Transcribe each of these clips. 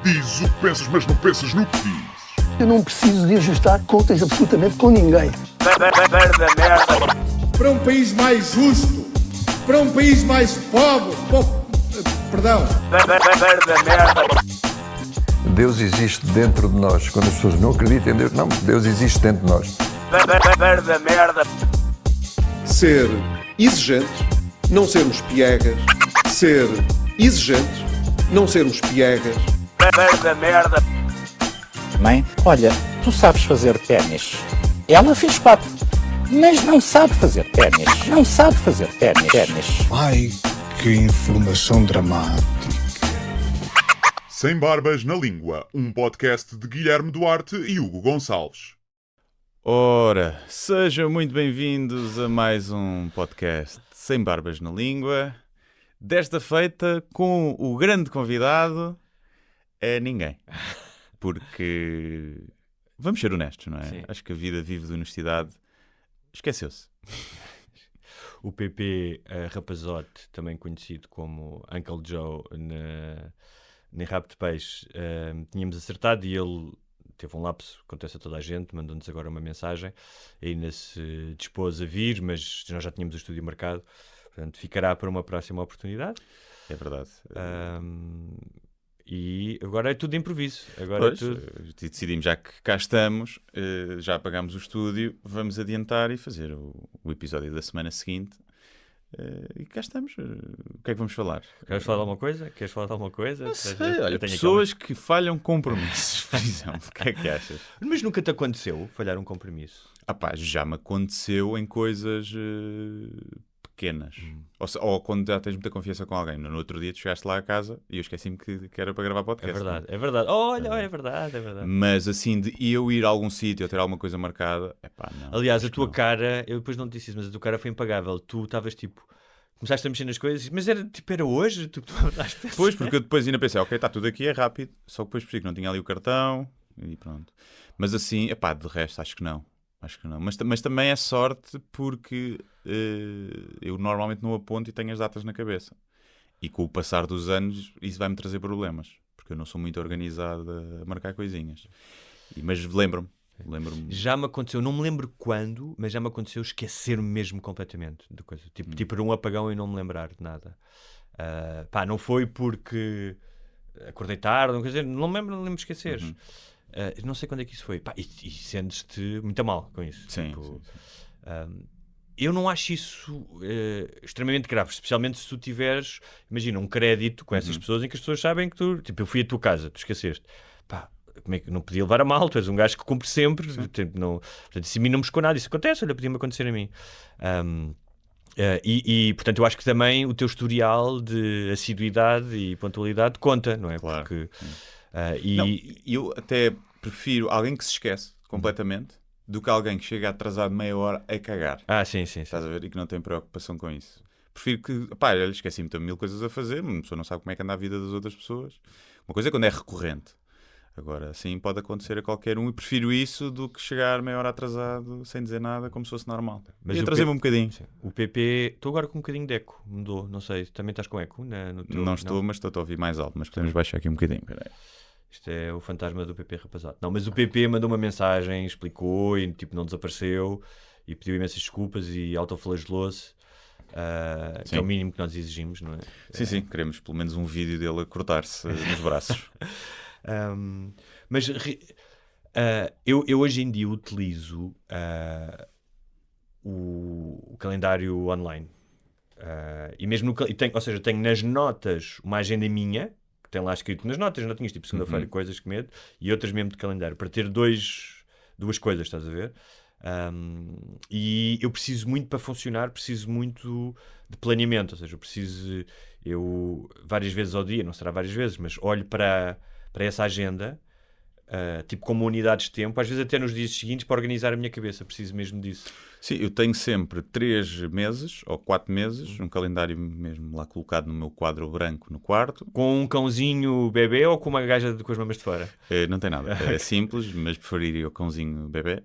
Dizes o que pensas, mas não pensas no que dizes. Eu não preciso de ajustar contas absolutamente com ninguém. Para um país mais justo, para um país mais pobre, perdão. Deus existe dentro de nós. Quando as pessoas não acreditam em Deus, não, Deus existe dentro de nós. Ser exigente, não sermos piegas. Ser exigente, não sermos piegas. Mãe, olha, tu sabes fazer ténis. Ela fez 4, mas não sabe fazer ténis. Não sabe fazer ténis. Ai, que informação dramática. Sem Barbas na Língua, um podcast de Guilherme Duarte e Hugo Gonçalves. Ora, sejam muito bem-vindos a mais um podcast Sem Barbas na Língua. Desta feita com o grande convidado é ninguém. Porque, vamos ser honestos, não é? Sim. Acho que a vida vive de honestidade esqueceu-se. O PP Rapazote, também conhecido como Uncle Joe na Rabo de Peixe, tínhamos acertado e ele teve um lapso, acontece a toda a gente, mandou-nos agora uma mensagem, ainda se dispôs a vir, mas nós já tínhamos o estúdio marcado, portanto ficará para uma próxima oportunidade. É verdade. E agora é tudo de improviso. Pois, decidimos, já que cá estamos, já apagámos o estúdio, vamos adiantar e fazer o episódio da semana seguinte. E cá estamos. O que é que vamos falar? Queres falar de alguma coisa? Não sei, olha, pessoas que falham compromissos, por exemplo. O que é que achas? Mas nunca te aconteceu falhar um compromisso? Ah pá, já me aconteceu em coisas pequenas. Ou quando já tens muita confiança com alguém. No outro dia tu chegaste lá a casa e eu esqueci-me que era para gravar podcast. É verdade. Olha, é verdade. Mas assim, de eu ir a algum sítio ou ter alguma coisa marcada, epá, não. Aliás, a tua cara, eu depois não te disse isso, mas a tua cara foi impagável. Tu estavas tipo, começaste a mexer nas coisas, mas era hoje? Tu Pois, porque eu depois ainda pensei, ok, está tudo aqui, é rápido. Só que depois percebi que não tinha ali o cartão e pronto. Mas assim, epá, de resto, acho que não. Mas também é sorte porque eu normalmente não aponto e tenho as datas na cabeça. E com o passar dos anos isso vai-me trazer problemas. Porque eu não sou muito organizado a marcar coisinhas. Mas lembro-me. Já me aconteceu, não me lembro quando, mas já me aconteceu esquecer-me mesmo completamente de coisa. Tipo um apagão e não me lembrar de nada. Não foi porque acordei tarde, não me lembro de esquecer. Não sei quando é que isso foi. E sentes-te muito mal com isso. Sim. Eu não acho isso extremamente grave, especialmente se tu tiveres, imagina, um crédito com essas pessoas em que as pessoas sabem que tu, tipo, eu fui à tua casa, tu esqueceste. Como é que não podia levar a mal? Tu és um gajo que cumpre sempre. Portanto, isso a mim não me chocou nada. Isso acontece, olha, podia-me acontecer a mim. Portanto, eu acho que também o teu historial de assiduidade e pontualidade conta, não é? Claro. Porque... eu até prefiro alguém que se esquece completamente do que alguém que chega atrasado meia hora a cagar. Sim. Estás a ver? E que não tem preocupação com isso. Prefiro que... olha, esqueci-me, tenho mil coisas a fazer, uma pessoa não sabe como é que anda a vida das outras pessoas. Uma coisa é quando é recorrente. Agora, sim, pode acontecer a qualquer um e prefiro isso do que chegar meia hora atrasado sem dizer nada, como se fosse normal. Mas ia trazer-me um bocadinho. Sim. O PP... Estou agora com um bocadinho de eco. Mudou, não sei. Também estás com eco? Não estou, mas estou a ouvir mais alto. Mas podemos baixar aqui um bocadinho. Isto é o fantasma do PP Rapazote. Não, mas o PP mandou uma mensagem, explicou e tipo, não desapareceu e pediu imensas desculpas e autoflagelou-se. Que é o mínimo que nós exigimos, não é? Sim. Queremos pelo menos um vídeo dele a cortar-se nos braços. Mas eu hoje em dia utilizo o calendário online e mesmo tenho nas notas uma agenda minha que tem lá escrito nas notas, não tinhas tipo segunda-feira coisas que medo e outras mesmo de calendário para ter duas coisas, estás a ver? E eu preciso muito para funcionar, preciso muito de planeamento, ou seja, eu várias vezes ao dia, não será várias vezes, mas olho para essa agenda, tipo como unidades de tempo, às vezes até nos dias seguintes para organizar a minha cabeça, preciso mesmo disso. Sim, eu tenho sempre 3 meses ou 4 meses, um calendário mesmo lá colocado no meu quadro branco no quarto. Com um cãozinho bebê ou com uma gaja com as mamas de fora? Não tem nada, é simples, mas preferiria o cãozinho bebê.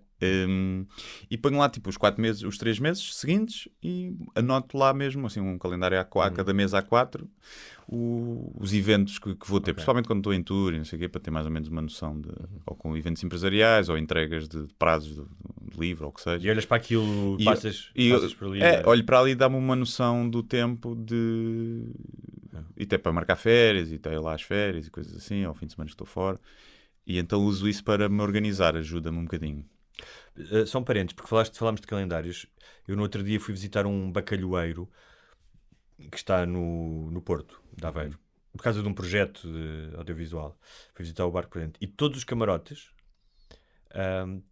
E ponho lá tipo os 3 meses seguintes e anoto lá mesmo, assim, um calendário a cada mês há 4, os eventos que vou ter, principalmente quando estou em tour e não sei o quê, para ter mais ou menos uma noção de, ou com eventos empresariais ou entregas de prazos de livro ou o que seja. E olhas para aquilo, passas por ali. Olho para ali e dá-me uma noção do tempo de. E até para marcar férias, e até lá as férias e coisas assim, ao fim de semana estou fora. E então uso isso para me organizar, ajuda-me um bocadinho. São parentes, porque falámos de calendários. Eu no outro dia fui visitar um bacalhoeiro que está no Porto de Aveiro, por causa de um projeto de audiovisual. Fui visitar o barco por dentro. E todos os camarotes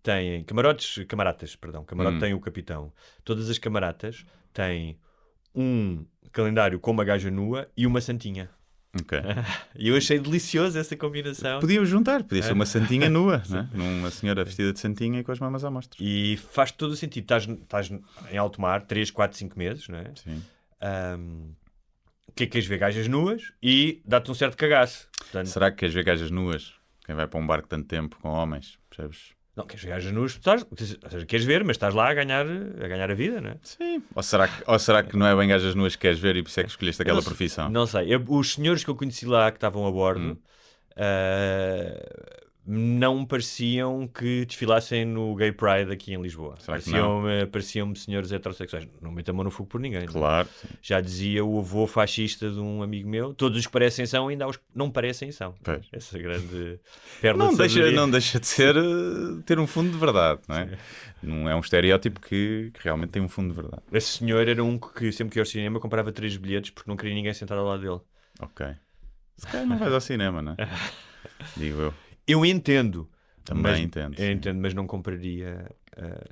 têm... Camaratas, perdão. Camarote tem o capitão. Todas as camaratas têm um calendário com uma gaja nua e uma santinha. Ok. E eu achei delicioso essa combinação. Podiam juntar, podia ser uma santinha nua, né? Uma senhora vestida de santinha e com as mamas à mostra. E faz todo o sentido. Estás em alto mar 3, 4, 5 meses, não é? Sim. O que é que queres ver? Gajas nuas e dá-te um certo cagaço. Portanto, será que queres ver gajas nuas? Quem vai para um barco tanto tempo com homens, percebes? não, queres ver gajas nuas, ou seja, queres ver, mas estás lá a ganhar a vida, não é? Sim. Ou será que não é bem gajas nuas que queres ver e por isso é que escolheste aquela profissão? Não sei. Os senhores que eu conheci lá que estavam a bordo não pareciam que desfilassem no Gay Pride aqui em Lisboa. Pareciam-me senhores heterossexuais. Não meto a mão no fogo por ninguém. Claro. Já dizia o avô fascista de um amigo meu, todos os que parecem são, ainda há os que não parecem são. Pois. Essa grande perda não deixa de ser ter um fundo de verdade, não é? Não é um estereótipo que realmente tem um fundo de verdade. Esse senhor era um que sempre que ia ao cinema comprava 3 bilhetes porque não queria ninguém sentado ao lado dele. Ok. Se calhar não vais ao cinema, não é? Digo eu. Eu entendo. Também entendo. Eu entendo, mas não compraria.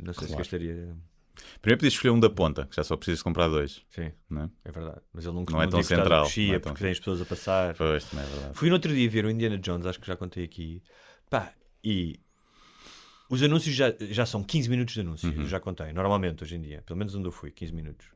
Não sei se gastaria. Primeiro podias escolher um da ponta, que já só precisas comprar 2. Sim, não é? É verdade. Mas ele não é tão central. Coxia, porque tem as pessoas a passar. Pois, também é verdade. Fui no outro dia ver o Indiana Jones, acho que já contei aqui. Pá, e os anúncios já são 15 minutos de anúncios. Já contei, normalmente hoje em dia. Pelo menos onde eu fui, 15 minutos.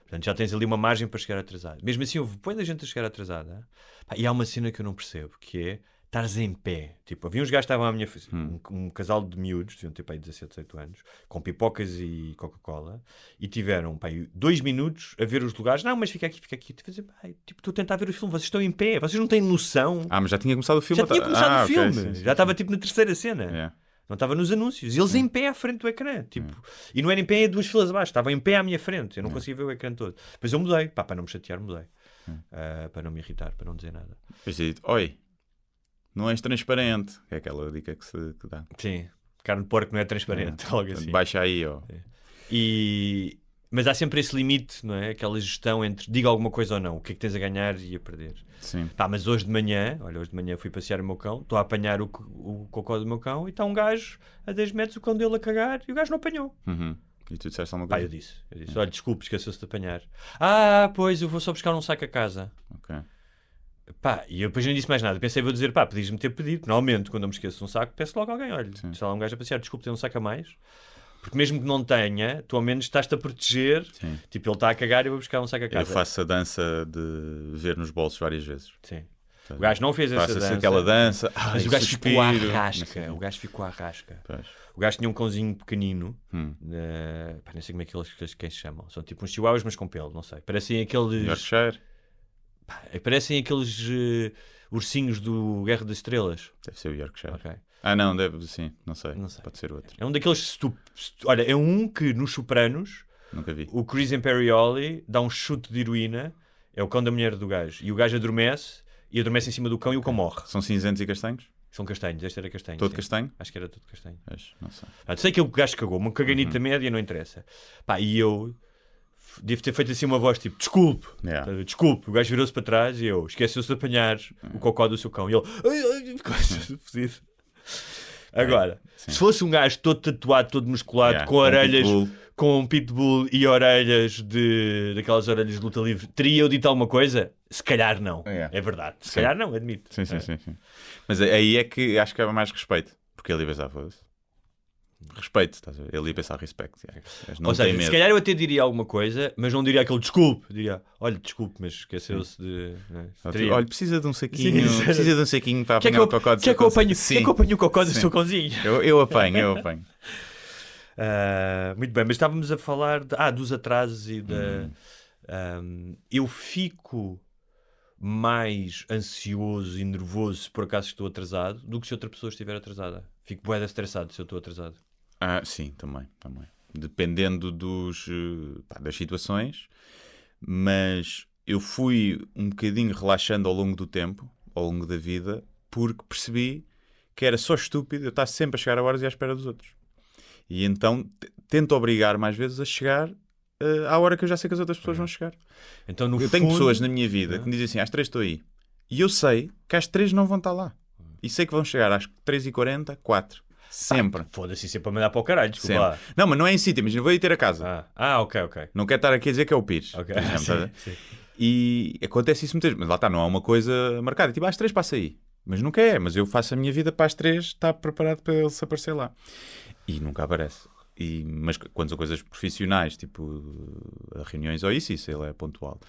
Portanto, já tens ali uma margem para chegar atrasado. Mesmo assim, põe a gente a chegar atrasada. Pá, e há uma cena que eu não percebo, que é estares em pé. Tipo, havia uns gajos que estavam à minha frente, um casal de miúdos, deviam ter, pá, 17, 18 anos, com pipocas e Coca-Cola, e tiveram, pá, 2 minutos a ver os lugares. Não, mas fica aqui. Tipo, estou a tentar ver o filme, vocês estão em pé, vocês não têm noção. Mas já tinha começado o filme. Já tinha começado o filme. Okay, sim. Já estava, tipo, na terceira cena. Yeah. Não estava nos anúncios. E eles em pé à frente do ecrã. Tipo, e não era em pé 2 filas abaixo. Estava em pé à minha frente. Eu não conseguia ver o ecrã todo. Depois eu mudei. Pá, para não me chatear, mudei. Para não me irritar, para não dizer nada. Oi, não és transparente. É aquela dica que dá. Sim. Carne de porco não é transparente. Logo assim. Baixa aí, ó. Mas há sempre esse limite, não é? Aquela gestão entre diga alguma coisa ou não. O que é que tens a ganhar e a perder. Sim. Pá, mas hoje de manhã fui passear o meu cão, estou a apanhar o cocó do meu cão e está um gajo a 10 metros, o cão dele a cagar e o gajo não apanhou. E tu disseste alguma Pá, coisa? eu disse, olha, desculpe, esqueceu-se de apanhar. Pois, eu vou só buscar um saco a casa. Ok. Pá, e eu depois não disse mais nada. Pensei, vou dizer, podias-me ter pedido. Normalmente, quando eu me esqueço de um saco, peço logo a alguém, olha, se há um gajo a passear, desculpe, tem um saco a mais. Porque mesmo que não tenha, tu ao menos estás-te a proteger. Sim. Tipo, ele está a cagar e eu vou buscar um saco a casa. Eu faço a dança de ver nos bolsos várias vezes. Sim. O gajo não fez essa dança. Faço aquela dança. Mas o gajo ficou à rasca. O gajo tinha um cãozinho pequenino. Nem sei como é que eles se chamam. São tipo uns chihuahuas, mas com pelo, não sei. Parecem aqueles... Yorkshire? Parecem aqueles ursinhos do Guerra das Estrelas. Deve ser o Yorkshire. Okay. Não, deve sim. Não sei. Pode ser outro. É um daqueles... Olha, é um que nos Sopranos... Nunca vi. O Chris Imperioli dá um chute de heroína. É o cão da mulher do gajo. E o gajo adormece em cima do cão e o cão morre. São cinzentos e castanhos? São castanhos. Este era castanho. Todo sim. castanho? Acho que era todo castanho. Não sei. Sei que o gajo cagou. Uma caganita média, não interessa. Pá, e eu... Devo ter feito assim uma voz tipo, desculpe. Desculpe. O gajo virou-se para trás e eu esqueceu-se de apanhar o cocó do seu cão. E ele... Fodido. Agora, se fosse um gajo todo tatuado, todo musculado, com orelhas, com um pitbull e orelhas daquelas orelhas de luta livre, teria eu dito alguma coisa? Se calhar não. É verdade. Se calhar não, admito. Sim. Mas aí é que acho que é mais respeito. Porque ele ia pensar, foda-se. Respeito, estás a ver? Ele ia pensar respeito. Ou seja, se calhar eu até diria alguma coisa, mas não diria aquele desculpe. Diria, olha, desculpe, mas esqueceu-se de... Olha, precisa de um saquinho. Precisa de um saquinho para apanhar o cocó do seu cãozinho. Quer que eu apanhe o cocó do seu cãozinho? Eu apanho. Muito bem, mas estávamos a falar dos atrasos e eu fico mais ansioso e nervoso se por acaso estou atrasado do que se outra pessoa estiver atrasada. Fico bué de estressado se eu estou atrasado. Sim, também. Dependendo das situações, mas eu fui um bocadinho relaxando ao longo do tempo, ao longo da vida, porque percebi que era só estúpido eu estar sempre a chegar a horas e à espera dos outros. E então tento obrigar mais vezes a chegar à hora que eu já sei que as outras pessoas vão chegar. Então, no eu tenho pessoas na minha vida que me dizem assim, às 3 estou aí. E eu sei que às 3 não vão estar lá. E sei que vão chegar às 3h40, 4. Sempre. Foda-se, isso é para mandar para o caralho, desculpa Sempre. lá. Não, mas não é em sítio, mas eu vou ir ter a casa. Ok. Não quero estar aqui a dizer que é o Pires. Ok. Por exemplo, Sim. E acontece isso muitas vezes. Mas lá está, não é uma coisa marcada. Tipo, às 3 passa aí. Mas nunca é. Mas eu faço a minha vida para às 3 estar preparado para ele se aparecer lá. E nunca aparece. Mas quando são coisas profissionais, tipo reuniões ou isso ele é pontual.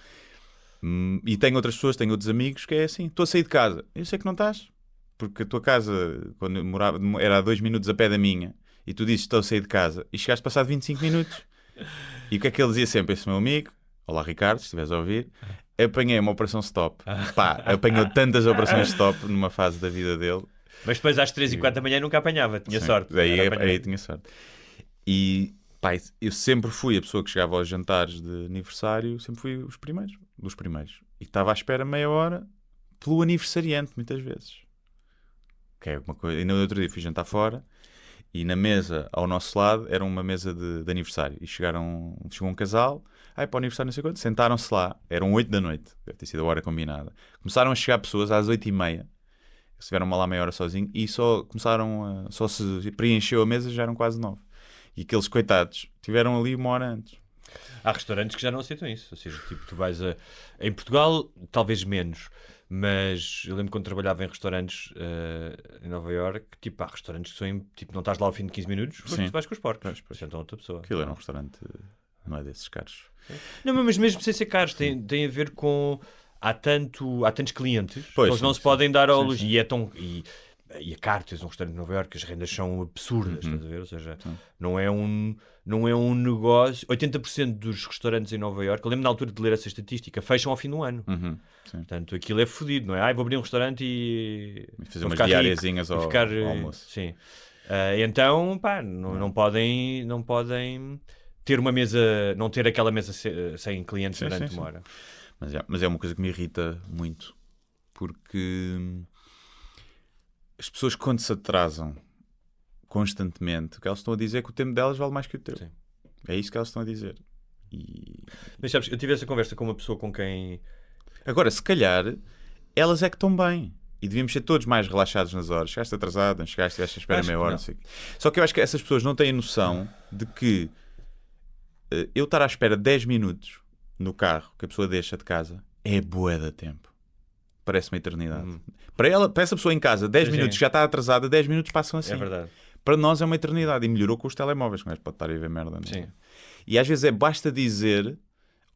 E tenho outras pessoas, tenho outros amigos que é assim, estou a sair de casa, eu sei que não estás, porque a tua casa, quando eu morava, era a 2 minutos a pé da minha, e tu dizes estou a sair de casa, e chegaste passado 25 minutos. E o que é que ele dizia sempre, esse meu amigo, olá Ricardo, se estiveres a ouvir, apanhei uma operação stop. Apanhou tantas operações stop numa fase da vida dele. Mas depois às 3h04 da manhã nunca apanhava, tinha sorte. Aí tinha sorte. E eu sempre fui a pessoa que chegava aos jantares de aniversário, sempre fui dos primeiros. E estava à espera meia hora pelo aniversariante, muitas vezes. Que é uma coisa. E no outro dia fui jantar fora e na mesa ao nosso lado era uma mesa de aniversário. E chegou um casal, para o aniversário não sei quanto, sentaram-se lá, eram 8 da noite, deve ter sido a hora combinada. Começaram a chegar pessoas às 8h30. Estiveram lá meia hora sozinho e só se preencheu a mesa, já eram quase 9. E aqueles coitados tiveram ali 1 hora antes. Há restaurantes que já não aceitam isso. Ou seja, tipo, tu vais em Portugal, talvez menos, mas eu lembro quando trabalhava em restaurantes em Nova Iorque, tipo, há restaurantes que são tipo, não estás lá ao fim de 15 minutos, mas tu vais com os porcos. Sentam outra pessoa. Aquilo era um restaurante, não é desses caros. Não, mas mesmo sem ser caros, tem a ver com... Há tantos clientes que eles não se podem dar ao luxo. E a Cartas, um restaurante de Nova Iorque, as rendas são absurdas, estás a ver? Ou seja, não é um negócio. 80% dos restaurantes em Nova Iorque, eu lembro na altura de ler essa estatística, fecham ao fim do ano. Portanto, aquilo é fodido, não é? Vou abrir um restaurante e fazer umas diariazinhas ao almoço. Sim. Então, não podem ter uma mesa, não ter aquela mesa sem clientes durante uma hora. Mas é uma coisa que me irrita muito, porque as pessoas, quando se atrasam constantemente, o que elas estão a dizer é que o tempo delas vale mais que o teu. Sim. É isso que elas estão a dizer. Mas sabes, eu tive essa conversa com uma pessoa com quem... Agora, se calhar, elas é que estão bem. E devíamos ser todos mais relaxados nas horas. Chegaste atrasado, estiveste à espera meia hora. Não sei. Só que eu acho que essas pessoas não têm noção de que eu estar à espera 10 minutos no carro que a pessoa deixa de casa é bué de tempo. Parece uma eternidade. Para essa pessoa em casa, 10 minutos já está atrasada, 10 minutos passam assim. É verdade. Para nós é uma eternidade. E melhorou com os telemóveis, mas pode estar a ver merda. Não? Sim. E às vezes basta dizer,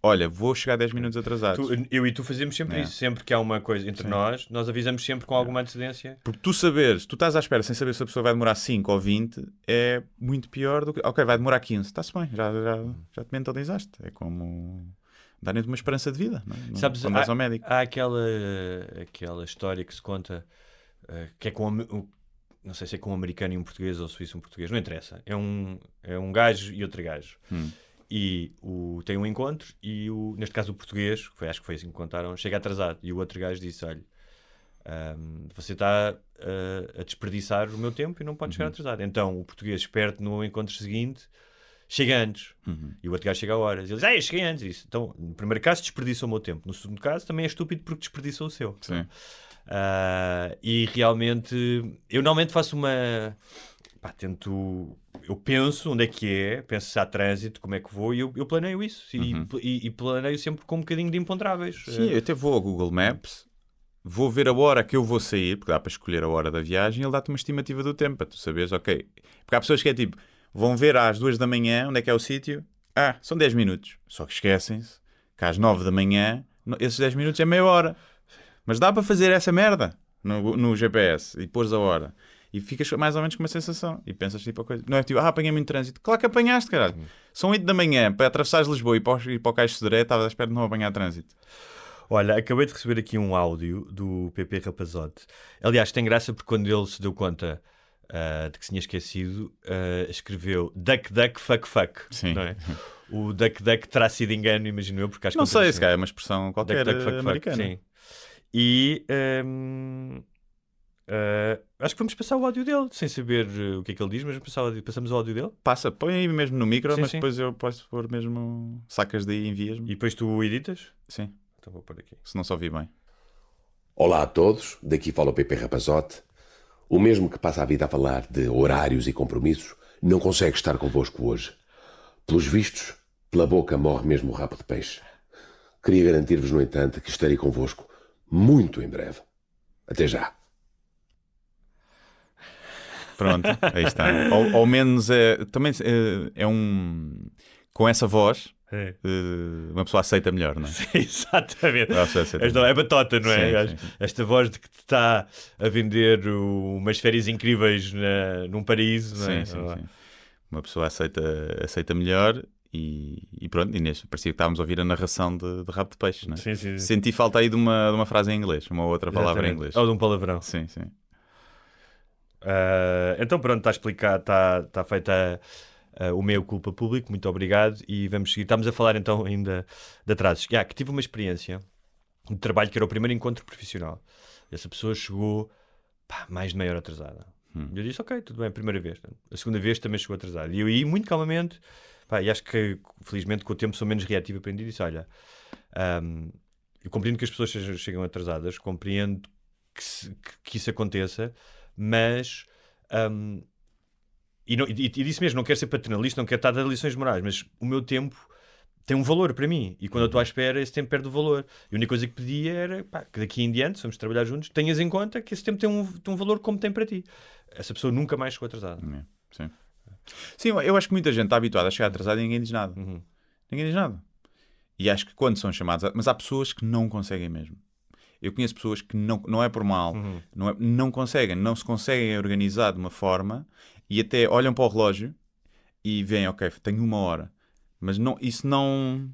olha, vou chegar 10 minutos atrasados. Eu e tu fazemos sempre isso. Sempre que há uma coisa entre nós avisamos sempre com alguma antecedência. Porque tu estás à espera sem saber se a pessoa vai demorar 5 ou 20, é muito pior do que... Ok, vai demorar 15. Está-se bem, já te mentalizaste. É como... Darem-te uma esperança de vida, não? Sabes, quando vais ao médico. Há aquela história que se conta que é com não sei se é com um americano e um português ou suíço e um português, não interessa. É um gajo e outro gajo. E tem um encontro e neste caso o português, acho que foi assim que contaram, chega atrasado e o outro gajo disse, olha, você está a desperdiçar o meu tempo e não pode chegar atrasado. Então o português, esperto no encontro seguinte, chega antes. E o outro gajo chega a horas. E ele diz, eu cheguei antes. Isso. Então, no primeiro caso, desperdiçou o meu tempo. No segundo caso, também é estúpido porque desperdiçou o seu. Sim. E realmente, eu normalmente faço uma... eu penso onde é que é, penso se há trânsito, como é que vou, e eu planeio isso. E planeio sempre com um bocadinho de imponderáveis. Sim, eu até vou ao Google Maps, vou ver a hora que eu vou sair, porque dá para escolher a hora da viagem, e ele dá-te uma estimativa do tempo, para tu saberes, ok. Porque há pessoas que é tipo... Vão ver às 2 da manhã onde é que é o sítio. São 10 minutos. Só que esquecem-se que às 9 da manhã, esses 10 minutos é meia hora. Mas dá para fazer essa merda no GPS e pôres a hora. E ficas mais ou menos com uma sensação. E pensas tipo a coisa. Não é tipo, apanhei muito trânsito. Claro que apanhaste, caralho. São 8 da manhã para atravessares Lisboa e para o Caixo de Sodré, estavas à espera de não apanhar trânsito. Olha, acabei de receber aqui um áudio do PP Rapazote. Aliás, tem graça porque quando ele se deu conta de que se tinha esquecido, escreveu duck, duck, fuck, fuck. Sim. Não é? O duck, duck terá sido engano, imagino eu, porque acho que Não sei, se calhar é uma expressão qualquer duck, duck, fuck, americana. Fuck, sim. E acho que vamos passar o áudio dele, sem saber o que é que ele diz, mas passamos o áudio dele. Passa, põe aí mesmo no micro, Sim, mas sim. depois eu posso pôr mesmo. Sacas daí e envias-me. E depois tu editas? Sim, Então vou pôr aqui. se não só ouvi bem. Olá a todos, daqui fala o PP Rapazote. O mesmo que passa a vida a falar de horários e compromissos, não consegue estar convosco hoje. Pelos vistos, pela boca morre mesmo o rabo de peixe. Queria garantir-vos, no entanto, que estarei convosco muito em breve. Até já. Pronto, aí está. Ao menos também é um. Com essa voz, uma pessoa aceita melhor, não é? Sim, exatamente. Aceita É batota, não é? Sim, sim. Esta voz de que te está a vender umas férias incríveis num paraíso, não é? Sim. Uma pessoa aceita melhor e pronto. E neste parecia que estávamos a ouvir a narração de Rabo de Peixe, não é? Sim. Senti falta aí de uma frase em inglês, uma outra palavra em inglês. Ou de um palavrão. Sim. Então pronto, está explicado, está feita o meio culpa público, muito obrigado e vamos seguir. Estamos a falar então ainda de atrasos. Que tive uma experiência de trabalho que era o primeiro encontro profissional. Essa pessoa chegou mais de meia hora atrasada. Eu disse, ok, tudo bem, a primeira vez. A segunda vez também chegou atrasada. E eu ia muito calmamente, e acho que felizmente com o tempo sou menos reativo, aprendi e disse, olha, eu compreendo que as pessoas chegam atrasadas, compreendo que isso aconteça, mas e disse mesmo, não quero ser paternalista, não quero estar a dar lições morais, mas o meu tempo tem um valor para mim e quando eu estou à espera esse tempo perde o valor. E a única coisa que pedia era que daqui em diante, se vamos trabalhar juntos, tenhas em conta que esse tempo tem um valor como tem para ti. Essa pessoa nunca mais chegou atrasada. Sim, eu acho que muita gente está habituada a chegar atrasada e ninguém diz nada. Ninguém diz nada. E acho que quando são chamados mas há pessoas que não conseguem mesmo. Eu conheço pessoas que não é por mal, não conseguem, não se conseguem organizar de uma forma e até olham para o relógio e veem, ok, tenho 1 hora. Mas isso não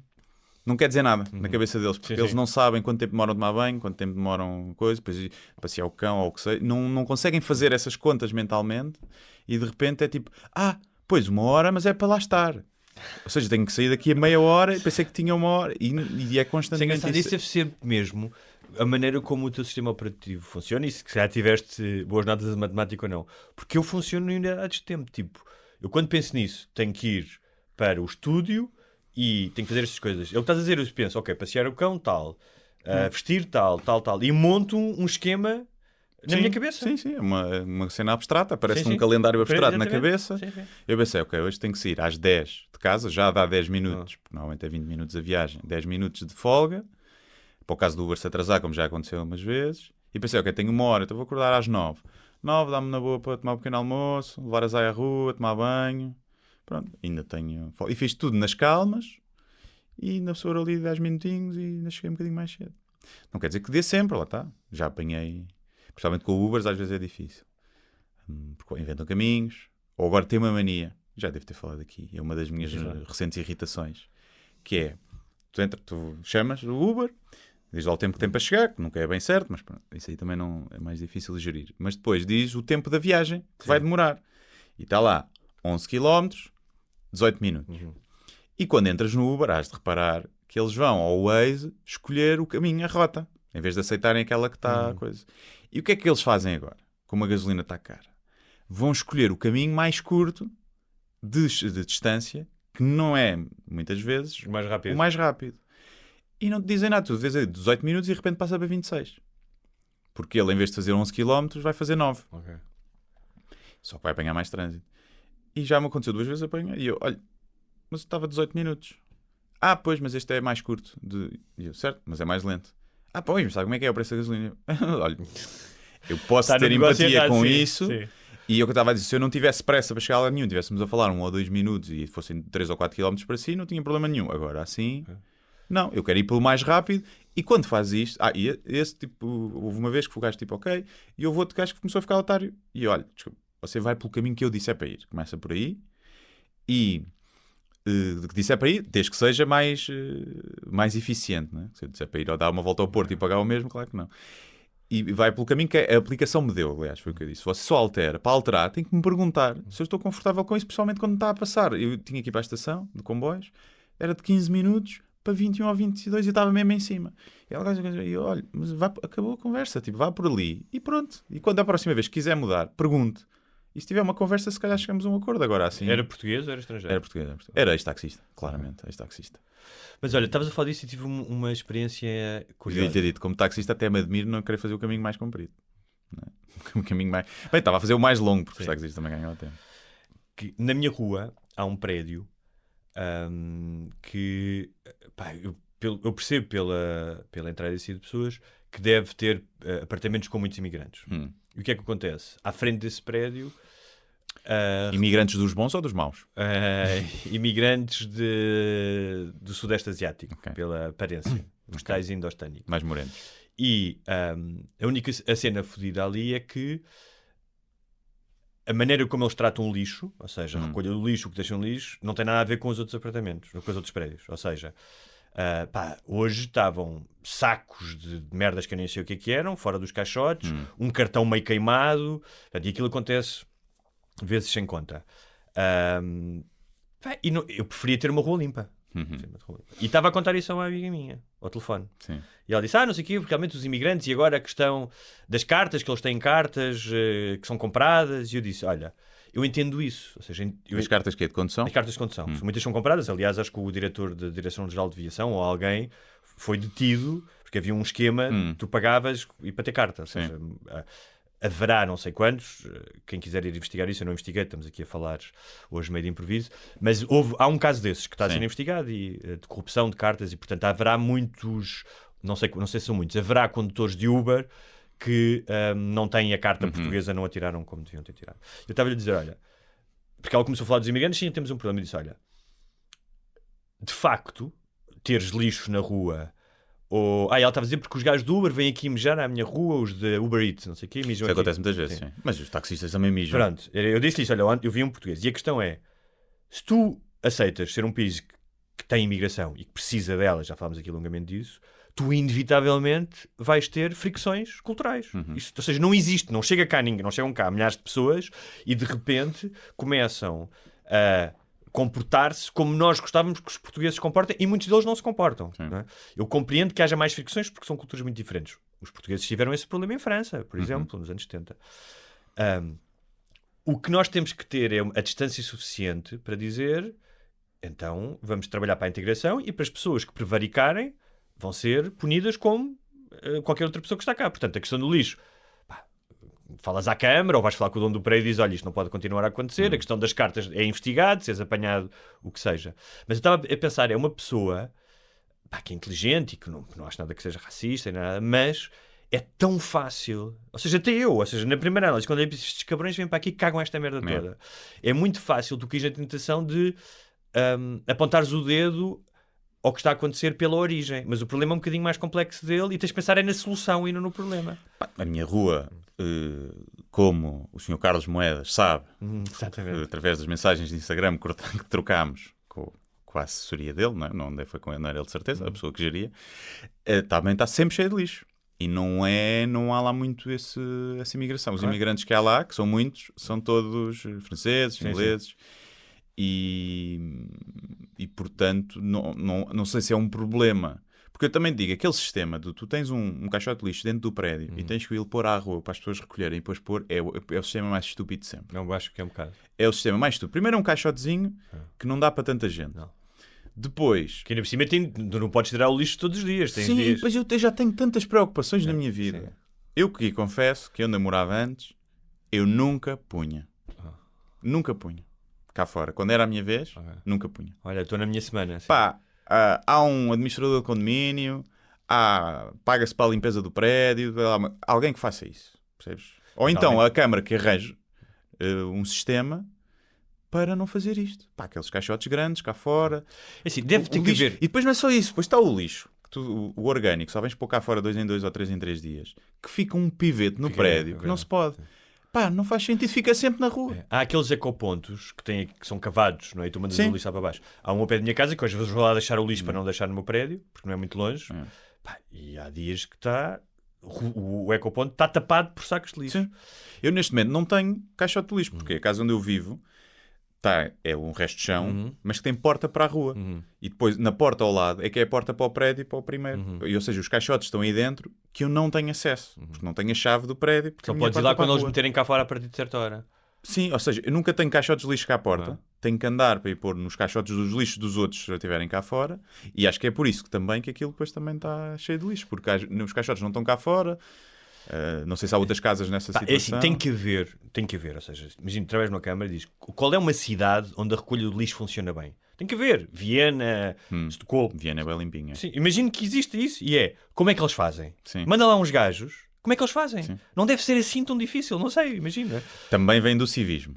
quer dizer nada na cabeça deles, porque eles não sabem quanto tempo demoram a tomar banho, quanto tempo demoram coisa, depois passear o cão ou o que seja. Não conseguem fazer essas contas mentalmente e de repente é tipo, pois 1 hora, mas é para lá estar. Ou seja, tenho que sair daqui a meia hora e pensei que tinha 1 hora e é constantemente isso deve ser mesmo a maneira como o teu sistema operativo funciona e se já tiveste boas notas de matemática ou não. Porque eu funciono em unidades de tempo. Tipo, eu quando penso nisso tenho que ir para o estúdio e tenho que fazer estas coisas. É o que estás a dizer, eu penso, ok, passear o cão, tal, vestir tal, e monto um esquema na minha cabeça. Sim, é uma cena abstrata, parece um calendário abstrato na cabeça. Sim. Eu pensei, ok, hoje tenho que sair às 10 de casa, já dá 10 minutos, porque normalmente é 20 minutos a viagem, 10 minutos de folga, para o caso do Uber se atrasar, como já aconteceu umas vezes, e pensei, ok, tenho 1 hora, então vou acordar às 9. 9 dá-me na boa para tomar um pequeno almoço, levar a Zaya à rua, tomar banho, pronto, ainda tenho folga. E fiz tudo nas calmas, e ainda sou ali 10 minutinhos e ainda cheguei um bocadinho mais cedo. Não quer dizer que dê sempre, lá está, já apanhei... Principalmente com o Ubers às vezes é difícil. Porque inventam caminhos. Ou agora tem uma mania. Já devo ter falado aqui. É uma das minhas recentes irritações. Que é, tu chamas o Uber, diz lá o tempo que tem para chegar, que nunca é bem certo, mas pronto, isso aí também não é mais difícil de gerir. Mas depois diz o tempo da viagem, que vai demorar. E está lá, 11 km, 18 minutos. E quando entras no Uber, has de reparar que eles vão ao Waze escolher o caminho, a rota, em vez de aceitarem aquela que está a coisa. E o que é que eles fazem agora? Como a gasolina está cara? Vão escolher o caminho mais curto de distância, que não é, muitas vezes, o mais rápido. E não te dizem nada. Tu vês 18 minutos e de repente passa para 26. Porque ele, em vez de fazer 11 km, vai fazer 9. Okay. Só que vai apanhar mais trânsito. E já me aconteceu 2 vezes apanhar. E eu, olha, mas estava 18 minutos. Pois, mas este é mais curto. E eu, certo, mas é mais lento. Pois, mas sabe como é que é o preço da gasolina? Olha, eu posso ter empatia com isso. Sim. E eu que estava a dizer, se eu não tivesse pressa para chegar a lá nenhum, tivéssemos a falar 1 ou 2 minutos e fossem 3 ou 4 km para si, não tinha problema nenhum. Agora, assim, Não, eu quero ir pelo mais rápido. E quando faz isto... e esse tipo... Houve uma vez que o gajo tipo, ok, e houve outro gajo que começou a ficar otário. E olha, desculpa, você vai pelo caminho que eu disse é para ir. Começa por aí. E... que disse é para ir, desde que seja mais eficiente, né? Se eu disser para ir ou dar uma volta ao Porto e pagar o mesmo, claro que não. E vai pelo caminho que a aplicação me deu, aliás, foi o que eu disse. Você só altera. Para alterar, tem que me perguntar se eu estou confortável com isso, principalmente quando está a passar. Eu tinha que ir para a estação de comboios, era de 15 minutos para 21 ou 22 e eu estava mesmo em cima. E ela e eu, olha, mas acabou a conversa, tipo, vá por ali e pronto. E quando a próxima vez quiser mudar, pergunte. E se tiver uma conversa, se calhar chegamos a um acordo. Agora assim. Era português ou era estrangeiro? Era português. Era ex-taxista, claramente. Ex-taxista. Mas olha, estavas a falar disso e tive uma experiência curiosa. Devia ter dito, como taxista, até me admiro não querer fazer o caminho mais comprido. Não é? O caminho mais... Bem, estava a fazer o mais longo, porque os taxistas também ganham tempo. Que, na minha rua há um prédio que pá, eu percebo pela entrada de pessoas que deve ter apartamentos com muitos imigrantes. E o que é que acontece? À frente desse prédio... imigrantes dos bons ou dos maus? Imigrantes do Sudeste Asiático, pela aparência. Os tais indostânicos. Mais morenos. E a cena fodida ali é que a maneira como eles tratam o lixo, ou seja, a recolha do lixo, o que deixam lixo, não tem nada a ver com os outros apartamentos, com os outros prédios. Ou seja... hoje estavam sacos de merdas que eu nem sei o que eram, fora dos caixotes, um cartão meio queimado, e aquilo acontece vezes sem conta. Eu preferia ter uma rua limpa. E estava a contar isso a uma amiga minha, ao telefone. Sim. E ela disse, não sei o quê, porque realmente os imigrantes, e agora a questão das cartas, que eles têm cartas que são compradas, e eu disse, olha... Eu entendo isso. Ou seja, as cartas que é de condução? As cartas de condução. Muitas são compradas. Aliás, acho que o diretor da Direção-Geral de Aviação ou alguém foi detido porque havia um esquema, tu pagavas e para ter carta. Ou seja, haverá não sei quantos. Quem quiser ir investigar isso, eu não investiguei. Estamos aqui a falar hoje meio de improviso. Mas há um caso desses que está a ser investigado de corrupção de cartas e, portanto, haverá muitos... Não sei se são muitos. Haverá condutores de Uber que não têm a carta portuguesa, não a tiraram como deviam ter tirado. Eu estava-lhe a dizer, olha, porque ela começou a falar dos imigrantes, sim, temos um problema. Eu disse, olha, de facto, teres lixo na rua, ou... ela estava a dizer, porque os gajos do Uber vêm aqui mijar à minha rua, os de Uber Eats, não sei o quê, mijam Isso aqui. acontece muitas vezes, sim. Mas os taxistas também mijam. Pronto, eu disse isso, olha, eu vi um português, e a questão é, se tu aceitas ser um país que tem imigração e que precisa dela, já falámos aqui longamente disso, tu inevitavelmente vais ter fricções culturais. Isso, ou seja, não existe, não chega cá ninguém, não chegam cá milhares de pessoas e de repente começam a comportar-se como nós gostávamos que os portugueses se comportem e muitos deles não se comportam. Não é? Eu compreendo que haja mais fricções porque são culturas muito diferentes. Os portugueses tiveram esse problema em França, por exemplo, nos anos 70. O que nós temos que ter é a distância suficiente para dizer, então vamos trabalhar para a integração e para as pessoas que prevaricarem vão ser punidas como qualquer outra pessoa que está cá. Portanto, a questão do lixo, falas à Câmara ou vais falar com o dono do prédio e dizes, olha, isto não pode continuar a acontecer. A questão das cartas é investigado, se és apanhado, o que seja. Mas eu estava a pensar, é uma pessoa que é inteligente e que não acho nada que seja racista, nada, mas é tão fácil. Ou seja, até eu, na primeira análise, quando eu disse, estes cabrões vêm para aqui e cagam esta merda toda. É muito fácil tu quis a tentação de apontares o dedo ao que está a acontecer pela origem. Mas o problema é um bocadinho mais complexo dele e tens de pensar é na solução e não no problema. A minha rua, como o Sr. Carlos Moedas sabe, através das mensagens de Instagram que trocámos com a assessoria dele, não era ele de certeza, a pessoa que geria, também está sempre cheio de lixo. E não há lá muito essa imigração. Os imigrantes que há lá, que são muitos, são todos franceses, ingleses. Sim. E portanto não sei se é um problema, porque eu também digo, aquele sistema de tu tens um caixote de lixo dentro do prédio e tens que ir pôr à rua para as pessoas recolherem e depois pôr, é o sistema mais estúpido de sempre. Não, acho que é um bocado. É o sistema mais estúpido. Primeiro é um caixotezinho que não dá para tanta gente. Não. Depois que ainda por cima tu não podes tirar o lixo todos os dias. Sim, dias... mas eu já tenho tantas preocupações na minha vida. Sim. Eu que confesso que eu namorava antes, eu nunca punha cá fora. Quando era a minha vez, nunca punha. Olha, estou na minha semana. Assim. Há um administrador de condomínio, paga-se para a limpeza do prédio, alguém que faça isso, percebes? Ou então a Câmara que arranje um sistema para não fazer isto. Pá, aqueles caixotes grandes cá fora. Assim, deve ter O que lixo. haver. E depois não é só isso, depois está o lixo. O orgânico, só vens pôr cá fora 2 em 2 ou 3 em 3 dias, que fica um pivete no prédio, que não se pode. Pá, não faz sentido, fica sempre na rua. Há aqueles ecopontos que são cavados, não é? E tu mandas Sim. o lixo lá para baixo. Há um ao pé da minha casa que às vezes vou lá deixar o lixo para não deixar no meu prédio, porque não é muito longe. Pá, e há dias que está... O ecoponto está tapado por sacos de lixo. Sim. Eu neste momento não tenho caixote de lixo, porque a casa onde eu vivo é um resto de chão, mas que tem porta para a rua. E depois, na porta ao lado, é que é a porta para o prédio e para o primeiro. Ou seja, os caixotes estão aí dentro que eu não tenho acesso, porque não tenho a chave do prédio. Só podes ir lá quando eles meterem cá fora a partir de certa hora. Sim, ou seja, eu nunca tenho caixotes de lixo cá à porta. Tenho que andar para ir pôr nos caixotes dos lixos dos outros se já estiverem cá fora. E acho que é por isso que aquilo depois também está cheio de lixo, porque os caixotes não estão cá fora. Não sei se há outras casas nessa situação. É assim, tem que haver, ou seja, imagina, através de uma câmara e diz qual é uma cidade onde a recolha do lixo funciona bem. Tem que haver. Viena, Estocolmo. Viena é bem limpinha. Sim, imagino que existe isso. E como é que eles fazem? Sim. Manda lá uns gajos, como é que eles fazem? Sim. Não deve ser assim tão difícil, não sei, imagina. Também vem do civismo.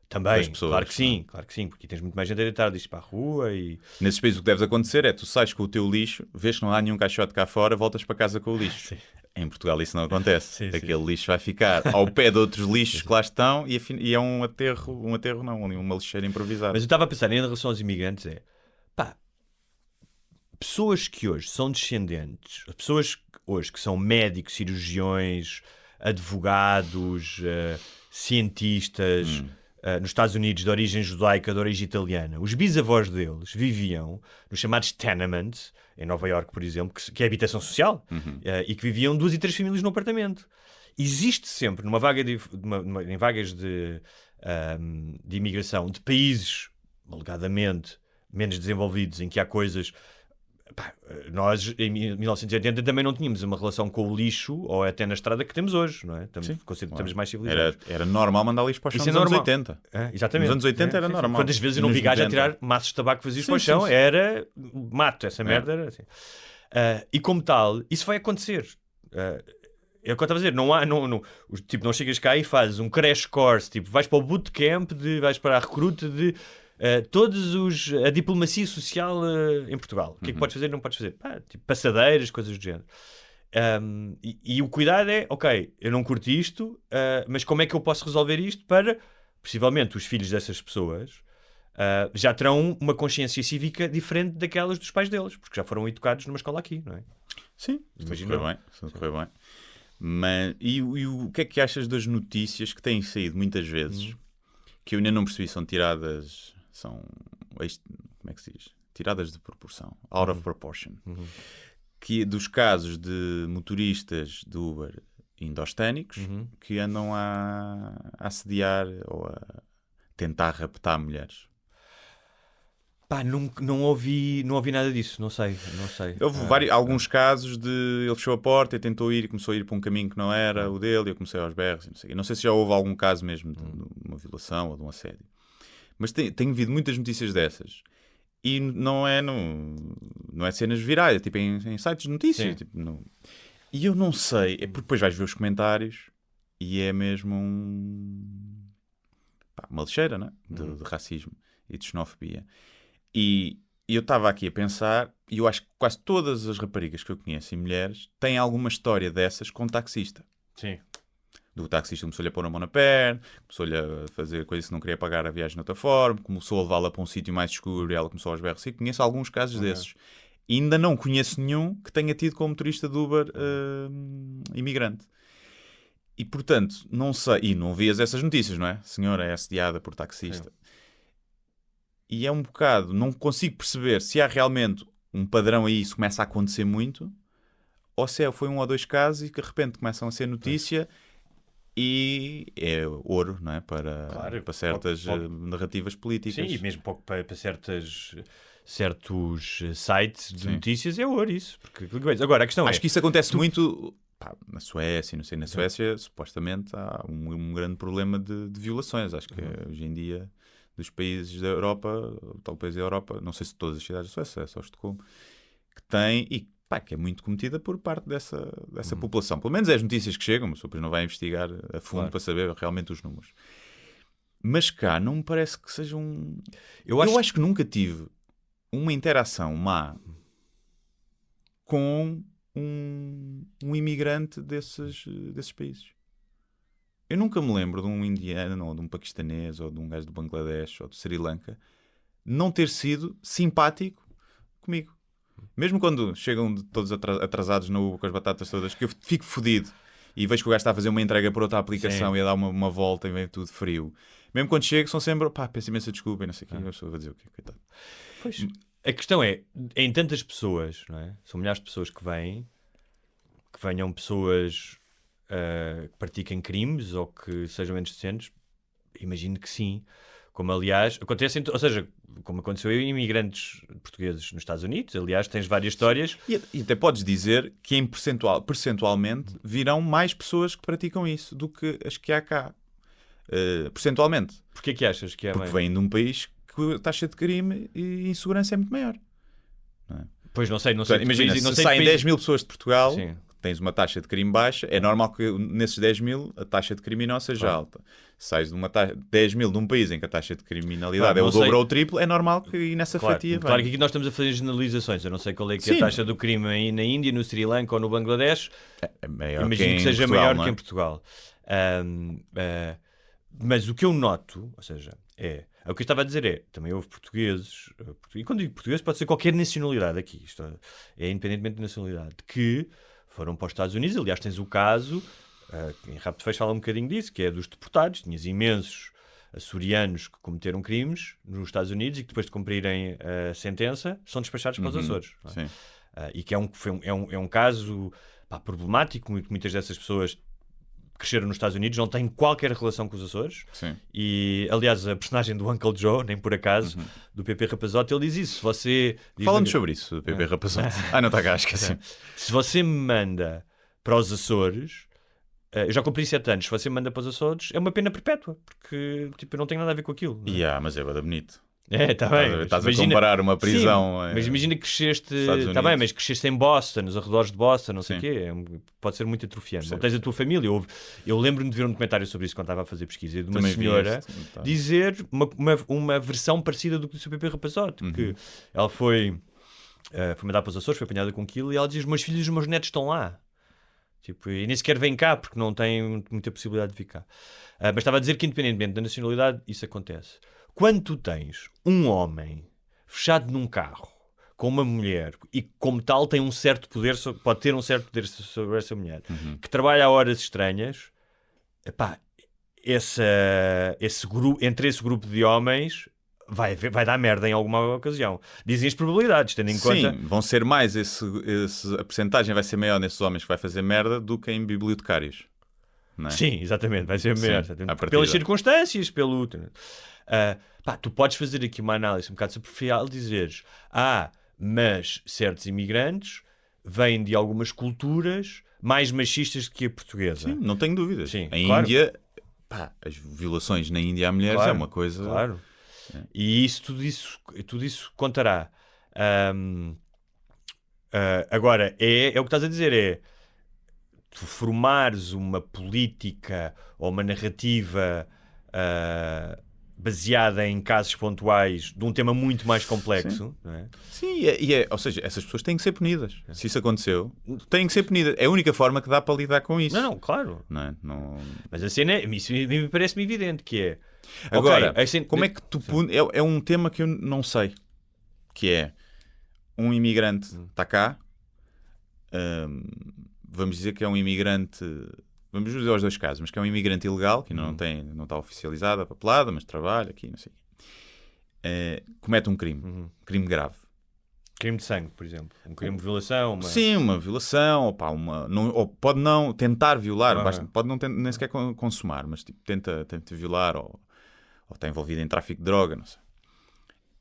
Também, das pessoas, claro que sim, porque tens muito mais gente a deitar lixo para a rua e... Nesses países o que deves acontecer é tu sais com o teu lixo, vês que não há nenhum caixote cá fora, voltas para casa com o lixo. Sim. Em Portugal isso não acontece. Sim, Aquele lixo vai ficar ao pé de outros lixos que lá estão e é um aterro não, uma lixeira improvisada. Mas eu estava a pensar em relação aos imigrantes pessoas que hoje são descendentes, pessoas hoje que são médicos, cirurgiões, advogados, cientistas... nos Estados Unidos, de origem judaica, de origem italiana, os bisavós deles viviam nos chamados tenements, em Nova Iorque, por exemplo, que é habitação social, e que viviam 2 e 3 famílias num apartamento. Existe sempre, em vagas de imigração de países, alegadamente, menos desenvolvidos, em que há coisas... Nós, em 1980, também não tínhamos uma relação com o lixo, ou até na estrada, que temos hoje, não é? Estamos mais civilizados. Era normal mandar lixo para o chão nos anos 80. Exatamente. Nos anos 80 era normal. Quantas vezes eu não vi gajos a tirar maços de tabaco vazios para o chão? Era mato, essa merda era assim. E como tal, isso vai acontecer. É o que eu estava a dizer, não chegas cá e fazes um crash course, tipo, vais para o bootcamp, vais para a recruta de... a diplomacia social em Portugal. O que é que podes fazer e não podes fazer? Tipo passadeiras, coisas do género. E o cuidado é, ok, eu não curto isto, mas como é que eu posso resolver isto para, possivelmente, os filhos dessas pessoas já terão uma consciência cívica diferente daquelas dos pais deles, porque já foram educados numa escola aqui, não é? Sim, isso correu bem. Mas, e o que é que achas das notícias que têm saído muitas vezes, que eu ainda não percebi, são tiradas... como é que se diz? Tiradas de proporção. Out of proportion. Que dos casos de motoristas de Uber indosténicos que andam a assediar ou a tentar raptar mulheres. Não ouvi nada disso, não sei. Houve alguns casos de ele fechou a porta e tentou ir e começou a ir para um caminho que não era o dele e eu comecei aos berros e não sei. Não sei se já houve algum caso mesmo de uma violação ou de um assédio. Mas tenho havido muitas notícias dessas. E não é cenas virais, é tipo em sites de notícias. Tipo, E eu não sei, é porque depois vais ver os comentários e é mesmo uma lixeira, né? De racismo e de xenofobia. E eu estava aqui a pensar, e eu acho que quase todas as raparigas que eu conheço e mulheres têm alguma história dessas com taxista. Sim. Do taxista começou-lhe a pôr a mão na perna, começou-lhe a fazer coisas que não queria pagar a viagem de outra forma, começou a levá-la para um sítio mais escuro e ela começou aos berros. E conheço alguns casos desses. E ainda não conheço nenhum que tenha tido como motorista de Uber imigrante. E, portanto, não sei... E não vias essas notícias, não é? A senhora é assediada por taxista. Sim. E é um bocado... Não consigo perceber se há realmente um padrão aí, isso começa a acontecer muito, ou se foi 1 ou 2 casos e que de repente começam a ser notícia... E é ouro, não é? Para certas narrativas políticas. Sim, e mesmo para certos sites de notícias é ouro isso. Agora, a questão Acho que isso acontece muito na Suécia, não sei. Na Suécia, supostamente, há um grande problema de violações. Acho que hoje em dia, dos países da Europa, tal país da Europa, não sei se todas as cidades da Suécia, é só Estocolmo, que tem... que é muito cometida por parte dessa população. Pelo menos é as notícias que chegam, mas depois não vai investigar a fundo para saber realmente os números. Mas cá não me parece que seja um... Eu acho que nunca tive uma interação má com um imigrante desses países. Eu nunca me lembro de um indiano, ou de um paquistanês, ou de um gajo do Bangladesh, ou do Sri Lanka, não ter sido simpático comigo. Mesmo quando chegam todos atrasados na Uber com as batatas todas, que eu fico fodido e vejo que o gajo está a fazer uma entrega por outra aplicação e a dar uma volta e vem tudo frio. Mesmo quando chego, são sempre, peço imensa desculpa e não sei o quê. Eu só vou dizer o quê, coitado. Pois, a questão é, em tantas pessoas, não é? São milhares de pessoas que venham pessoas que pratiquem crimes ou que sejam menos decentes, imagino que sim. Como, aliás, acontece, ou seja, como aconteceu em imigrantes portugueses nos Estados Unidos, aliás, tens várias histórias. E até podes dizer que percentualmente virão mais pessoas que praticam isso do que as que há cá. Percentualmente. Porquê que achas que é Porque vêm de um país que a taxa de crime e insegurança é muito maior. Não é? Pois não sei. Portanto, imagina, se saem 10 mil pessoas de Portugal, tens uma taxa de crime baixa, é normal que nesses 10 mil a taxa de criminosos seja alta. Se sais de 10 mil de um país em que a taxa de criminalidade é o dobro ou o triplo, é normal que nessa fatia Claro que aqui nós estamos a fazer generalizações. Eu não sei qual é que é a taxa do crime aí na Índia, no Sri Lanka ou no Bangladesh. É maior. Imagino que seja Portugal, maior que em Portugal. Mas o que eu noto, ou seja, o que eu estava a dizer também houve portugueses, e quando digo português pode ser qualquer nacionalidade aqui, isto é independentemente de nacionalidade, que foram para os Estados Unidos. Aliás, tens o caso, em Rápido Fecho fala um bocadinho disso, que é dos deportados. Tinhas imensos açorianos que cometeram crimes nos Estados Unidos e que depois de cumprirem a sentença são despachados para os Açores. Sim. E que é um caso problemático. Muitas dessas pessoas cresceram nos Estados Unidos, não têm qualquer relação com os Açores. Sim. E, aliás, a personagem do Uncle Joe, nem por acaso, do PP Rapazote, ele diz isso. Fala-nos sobre isso, do PP Rapazote. Não está cá, esqueci. Se você me manda para os Açores, eu já cumpri 7 anos, se você me manda para os Açores, é uma pena perpétua, porque eu não tenho nada a ver com aquilo. Mas é bada bonito. Está bem. Estás a comparar uma prisão. Sim, mas imagina que cresceste. Está bem, mas cresceste em Boston, nos arredores de Boston, não sei o quê. Pode ser muito atrofiante. Não tens a tua família. Eu lembro-me de ver um documentário sobre isso quando estava a fazer pesquisa, de uma senhora dizer uma versão parecida do que disse o PP Rapazote. Porque ela foi mandada para os Açores, foi apanhada com aquilo, e ela diz: os meus filhos e os meus netos estão lá. E nem sequer vem cá, porque não tem muita possibilidade de vir cá. Mas estava a dizer que, independentemente da nacionalidade, isso acontece. Quando tu tens um homem fechado num carro com uma mulher e, como tal, tem um certo poder, pode ter um certo poder sobre essa mulher, que trabalha a horas estranhas, entre esse grupo de homens vai dar merda em alguma ocasião. Dizem as probabilidades, tendo em conta... Sim, vão ser mais, a percentagem vai ser maior nesses homens que vai fazer merda do que em bibliotecários. Não é? Sim, exatamente, vai ser maior. Pelas circunstâncias, tu podes fazer aqui uma análise um bocado superficial e dizeres: mas certos imigrantes vêm de algumas culturas mais machistas que a portuguesa. Sim, não tenho dúvidas. Sim, em Índia, as violações na Índia a mulheres é uma coisa... Claro. E tudo isso contará. Agora, é o que estás a dizer, tu formares uma política ou uma narrativa baseada em casos pontuais de um tema muito mais complexo. Sim, não é? Sim, ou seja, essas pessoas têm que ser punidas. Se isso aconteceu, têm que ser punidas. É a única forma que dá para lidar com isso. Não, claro. Não... Mas a cena, isso me parece-me evidente que é... Agora, como é que tu punes... É um tema que eu não sei. Que é, um imigrante está cá, vamos dizer que é um imigrante... Vamos dizer os dois casos, mas que é um imigrante ilegal, que não está oficializado, papelada, mas trabalha aqui, não sei. Comete um crime, crime grave. Crime de sangue, por exemplo. Um crime de violação. Sim, uma violação, ou pode não tentar violar, pode não nem sequer consumar, mas tenta violar, ou está envolvido em tráfico de droga, não sei.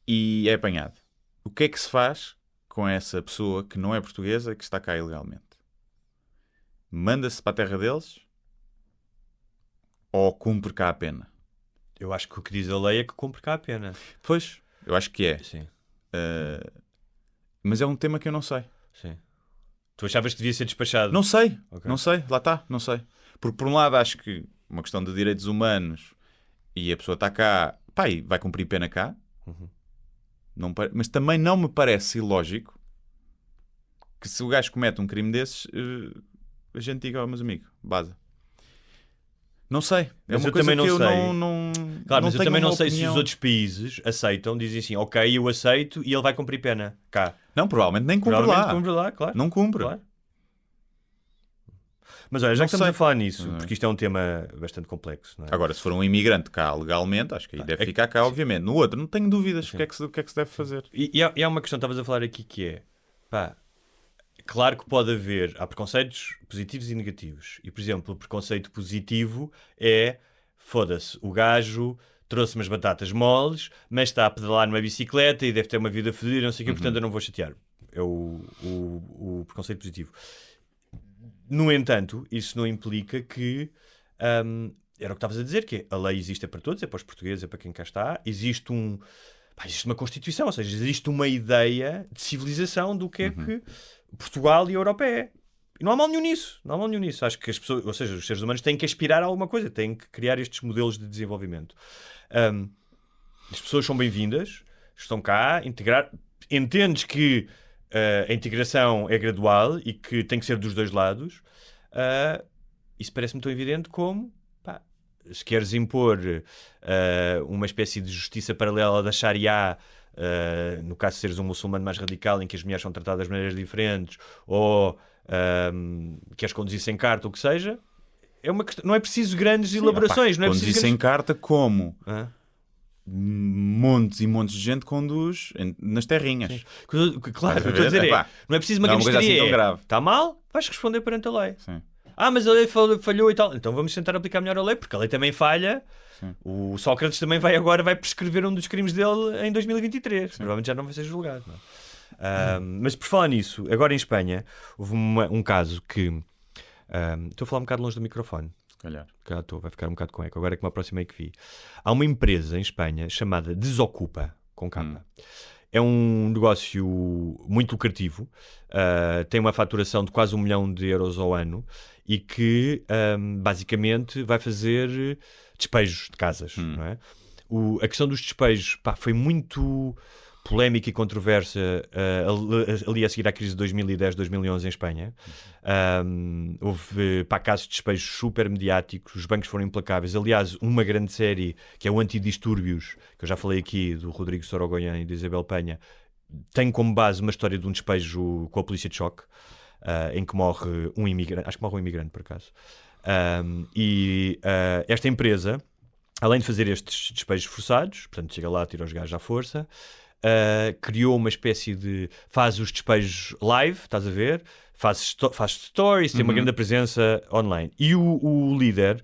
E é apanhado. O que é que se faz com essa pessoa que não é portuguesa e que está cá ilegalmente? Manda-se para a terra deles ou cumpre cá a pena? Eu acho que o que diz a lei é que cumpre cá a pena. Pois, eu acho que é. Sim. Mas é um tema que eu não sei. Sim. Tu achavas que devia ser despachado? Não sei, Okay. Não sei, lá está, não sei. Porque por um lado acho que uma questão de direitos humanos e a pessoa está cá, pá, e vai cumprir pena cá, mas também não me parece ilógico que se o gajo comete um crime desses, a gente diga, meus amigos, baza. Não sei. Mas uma eu coisa também não que eu sei. não Claro, mas eu também não sei se opinião. os outros países aceitam, dizem assim, ok, eu aceito e ele vai cumprir pena cá. Não, provavelmente nem cumpre Provavelmente lá. cumpre lá, claro. Não cumpre. Claro. Mas olha, já Não que estamos sei. a falar nisso, porque isto é um tema bastante complexo, não é? Agora, se for um imigrante cá legalmente, acho que aí deve ficar cá, obviamente. No outro, não tenho dúvidas o que é que se deve fazer. E há uma questão que estavas a falar aqui que é, pá, claro que pode haver, há preconceitos positivos e negativos. E, por exemplo, o preconceito positivo é, foda-se, o gajo trouxe umas batatas moles, mas está a pedalar numa bicicleta e deve ter uma vida fodida, não sei o quê, portanto eu não vou chatear. É o preconceito positivo. No entanto, isso não implica que, era o que estavas a dizer, que é, a lei existe para todos, é para os portugueses, é para quem cá está, existe uma Constituição, ou seja, existe uma ideia de civilização do que é que Portugal e a Europa é. E não há mal nenhum nisso. Não há mal nenhum nisso. Acho que as pessoas, ou seja, os seres humanos têm que aspirar a alguma coisa, têm que criar estes modelos de desenvolvimento. As pessoas são bem-vindas, estão cá, integrar. Entendes que a integração é gradual e que tem que ser dos dois lados. Isso parece-me tão evidente como, pá, se queres impor uma espécie de justiça paralela da Sharia, no caso de seres um muçulmano mais radical em que as mulheres são tratadas de maneiras diferentes, ou queres conduzir sem carta, ou o que seja, é uma questão, não é preciso grandes elaborações. Não é conduzir preciso sem carta como? Montes e montes de gente conduz nas terrinhas. Claro, o que eu estou a dizer não é preciso uma grande coisa assim tão histeria. grave. Está mal? Vais responder perante a lei. Sim. Mas a lei falhou e tal. Então vamos tentar aplicar melhor a lei, porque a lei também falha. Sim. O Sócrates também vai prescrever um dos crimes dele em 2023. Sim. Provavelmente já não vai ser julgado. Não? Mas por falar nisso, agora em Espanha houve um caso que... estou a falar um bocado longe do microfone. Calhar. Vai ficar um bocado com eco. Agora é que me aproximei que vi. Há uma empresa em Espanha chamada Desocupa, com K. É um negócio muito lucrativo, tem uma faturação de quase 1 milhão de euros ao ano e que basicamente vai fazer despejos de casas. Não é? A questão dos despejos foi muito polémica e controversa ali a seguir à crise de 2010, 2011 em Espanha. Houve casos de despejos super mediáticos, os bancos foram implacáveis. Aliás, uma grande série que é o Antidistúrbios, que eu já falei aqui, do Rodrigo Sorogoyen e de Isabel Penha, tem como base uma história de um despejo com a polícia de choque, em que morre um imigrante, acho que morre um imigrante por acaso. Esta empresa, além de fazer estes despejos forçados, portanto chega lá, tira os gajos à força, criou uma espécie de... faz os despejos live, estás a ver? Faz stories, tem uma grande presença online. E o líder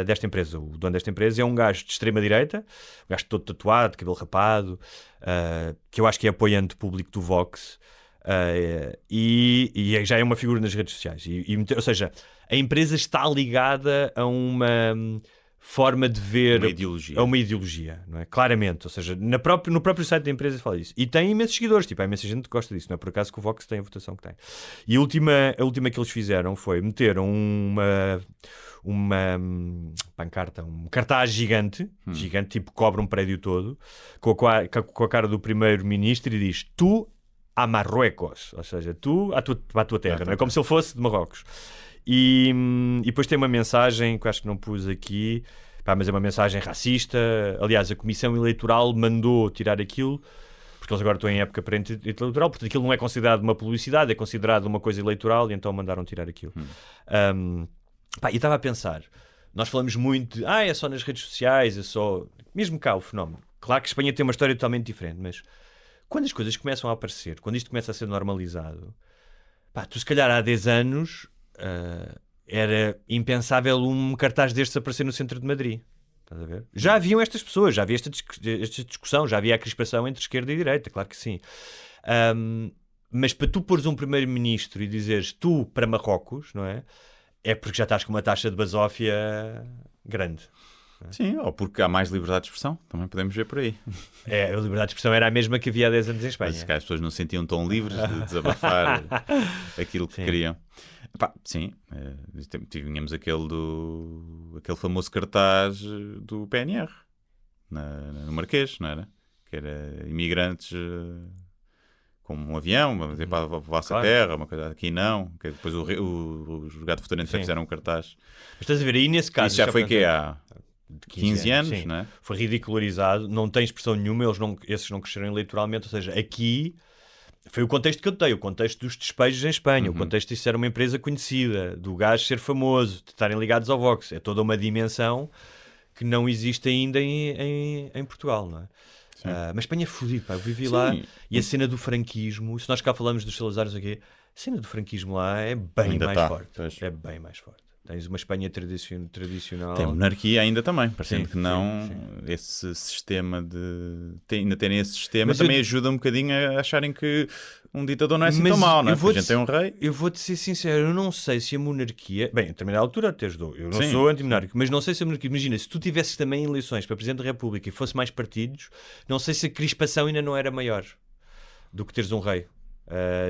desta empresa, o dono desta empresa, é um gajo de extrema-direita, um gajo todo tatuado, cabelo rapado, que eu acho que é apoiante público do Vox, e já é uma figura nas redes sociais. Ou seja, a empresa está ligada a uma... forma de ver uma ideologia, não é? Claramente, ou seja, no próprio site da empresa fala isso. E tem imensos seguidores, há imensa gente que gosta disso, não é por acaso que o Vox tem a votação que tem. E a última que eles fizeram foi meter uma pancarta, um cartaz gigante, tipo cobre um prédio todo, com a cara do primeiro-ministro e diz: tu a Marruecos, ou seja, tu à tua terra, não é? Como se ele fosse de Marrocos. E depois tem uma mensagem que eu acho que não pus aqui, mas é uma mensagem racista. Aliás, a Comissão Eleitoral mandou tirar aquilo, porque eles agora estão em época pré-eleitoral, portanto aquilo não é considerado uma publicidade, é considerado uma coisa eleitoral, e então mandaram tirar aquilo. E estava a pensar, nós falamos muito de, é só nas redes sociais, é só... Mesmo cá o fenómeno. Claro que a Espanha tem uma história totalmente diferente, mas quando as coisas começam a aparecer, quando isto começa a ser normalizado, tu se calhar há 10 anos... era impensável um cartaz destes aparecer no centro de Madrid. Estás a ver? Já haviam estas pessoas, já havia esta discussão, já havia a crispação entre esquerda e direita, claro que sim. Mas para tu pôres um primeiro-ministro e dizeres tu para Marrocos, não é? É porque já estás com uma taxa de basófia grande. Sim, ou porque há mais liberdade de expressão, também podemos ver por aí. A liberdade de expressão era a mesma que havia há 10 anos em Espanha. Mas as pessoas não se sentiam tão livres de desabafar aquilo que queriam. Pá, sim, tínhamos aquele famoso cartaz do PNR no Marquês, não era? Que era imigrantes com um avião, vamos dizer, para a vossa terra, uma coisa aqui não, que depois os jogados futuramente já fizeram um cartaz. Mas estás a ver, aí nesse caso... Isso já foi que há 15 anos, sim. não é? Foi ridicularizado, não tem expressão nenhuma, esses não cresceram eleitoralmente, ou seja, aqui foi o contexto que eu dei, o contexto dos despejos em Espanha, o contexto de isso ser uma empresa conhecida, do gajo ser famoso, de estarem ligados ao Vox, é toda uma dimensão que não existe ainda em Portugal, não é? Mas Espanha é fodido, pá, eu vivi lá, e a cena do franquismo, se nós cá falamos dos Salazares aqui, a cena do franquismo lá é bem Ainda mais tá, forte, pois. é bem mais forte. Tens uma Espanha tradicional. Tem monarquia ainda também, parecendo Sim, que não, sim. esse sistema ainda terem esse sistema Mas também ajuda um bocadinho a acharem que um ditador não é assim tão mau, não é? Porque a gente tem um rei. Eu vou-te ser sincero, eu não sei se a monarquia... Bem, a determinada altura até ajudou. Eu não Sim. sou anti-monárquico, mas não sei se a monarquia... Imagina, se tu tivesses também eleições para Presidente da República e fosse mais partidos, não sei se a crispação ainda não era maior do que teres um rei.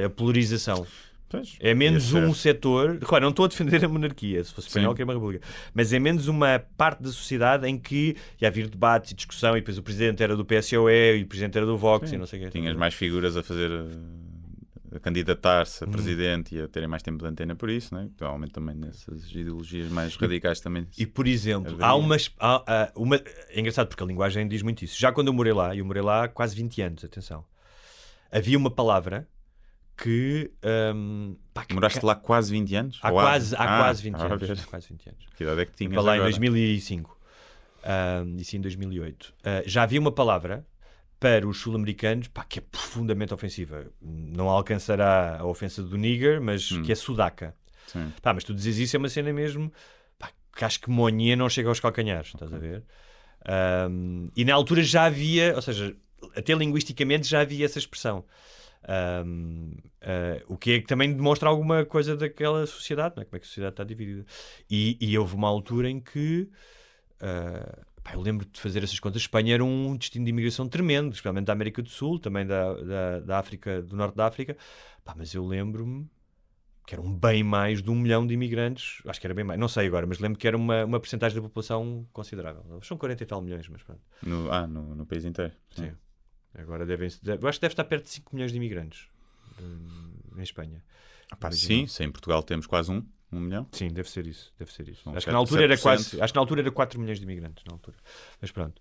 A polarização. Pois, É menos podia um ser. setor... Claro, não estou a defender a monarquia, se fosse espanhol que é uma república. Mas é menos uma parte da sociedade em que ia haver debates e discussão e depois o presidente era do PSOE e o presidente era do Vox e não sei o quê. Tinhas mais figuras a fazer... a candidatar-se a presidente e a terem mais tempo de antena por isso, né? Provavelmente também nessas ideologias mais radicais também. E por exemplo, haveria. há uma... É engraçado porque a linguagem diz muito isso. Já quando eu morei lá há quase 20 anos, atenção, havia uma palavra que... Moraste lá quase 20 anos? Há quase 20 anos. ver. Há quase 20 anos. Que idade é que tinhas Para lá em agora? 2005. E sim em 2008. Já havia uma palavra para os sul-americanos, pá, que é profundamente ofensiva. Não alcançará a ofensa do nigger, mas que é sudaca. Sim. Pá, mas tu dizes isso é uma cena mesmo, pá, que acho que monha não chega aos calcanhares, estás a ver? E na altura já havia, ou seja, até linguisticamente já havia essa expressão. O que é que também demonstra alguma coisa daquela sociedade, não é? Como é que a sociedade está dividida. E houve uma altura em que... eu lembro de fazer essas contas. Espanha era um destino de imigração tremendo, especialmente da América do Sul, também da África, do Norte da África. Mas eu lembro-me que eram bem mais de 1 milhão de imigrantes. Acho que era bem mais, não sei agora, mas lembro que era uma percentagem da população considerável. São 40 e tal milhões, mas pronto. No país inteiro. Sim. Agora eu acho que deve estar perto de 5 milhões de imigrantes em Espanha. Sim, em Portugal temos quase 1 milhão. Sim, deve ser isso. São Acho que na altura era 7%. acho que na altura era 4 milhões de imigrantes na altura. Mas pronto.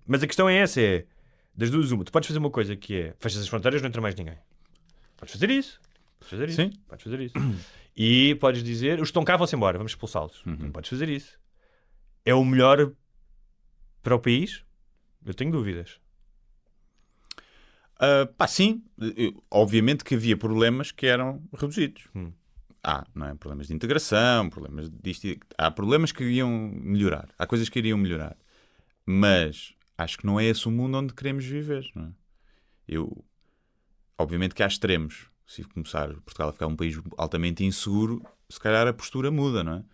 Mas a questão é essa, das duas uma. Tu podes fazer uma coisa que é, fechas as fronteiras, não entra mais ninguém. Podes fazer isso. Sim. Podes fazer isso. E podes dizer, os que estão cá vão-se embora, vamos expulsá-los. Não podes fazer isso. É o melhor para o país? Eu tenho dúvidas. Sim. Obviamente que havia problemas que eram reduzidos. Não é? Problemas de integração, problemas disto. Há problemas que iriam melhorar. Há coisas que iriam melhorar. Mas acho que não é esse o mundo onde queremos viver. Não é? Obviamente que há extremos. Se começar Portugal a ficar um país altamente inseguro, se calhar a postura muda, não é?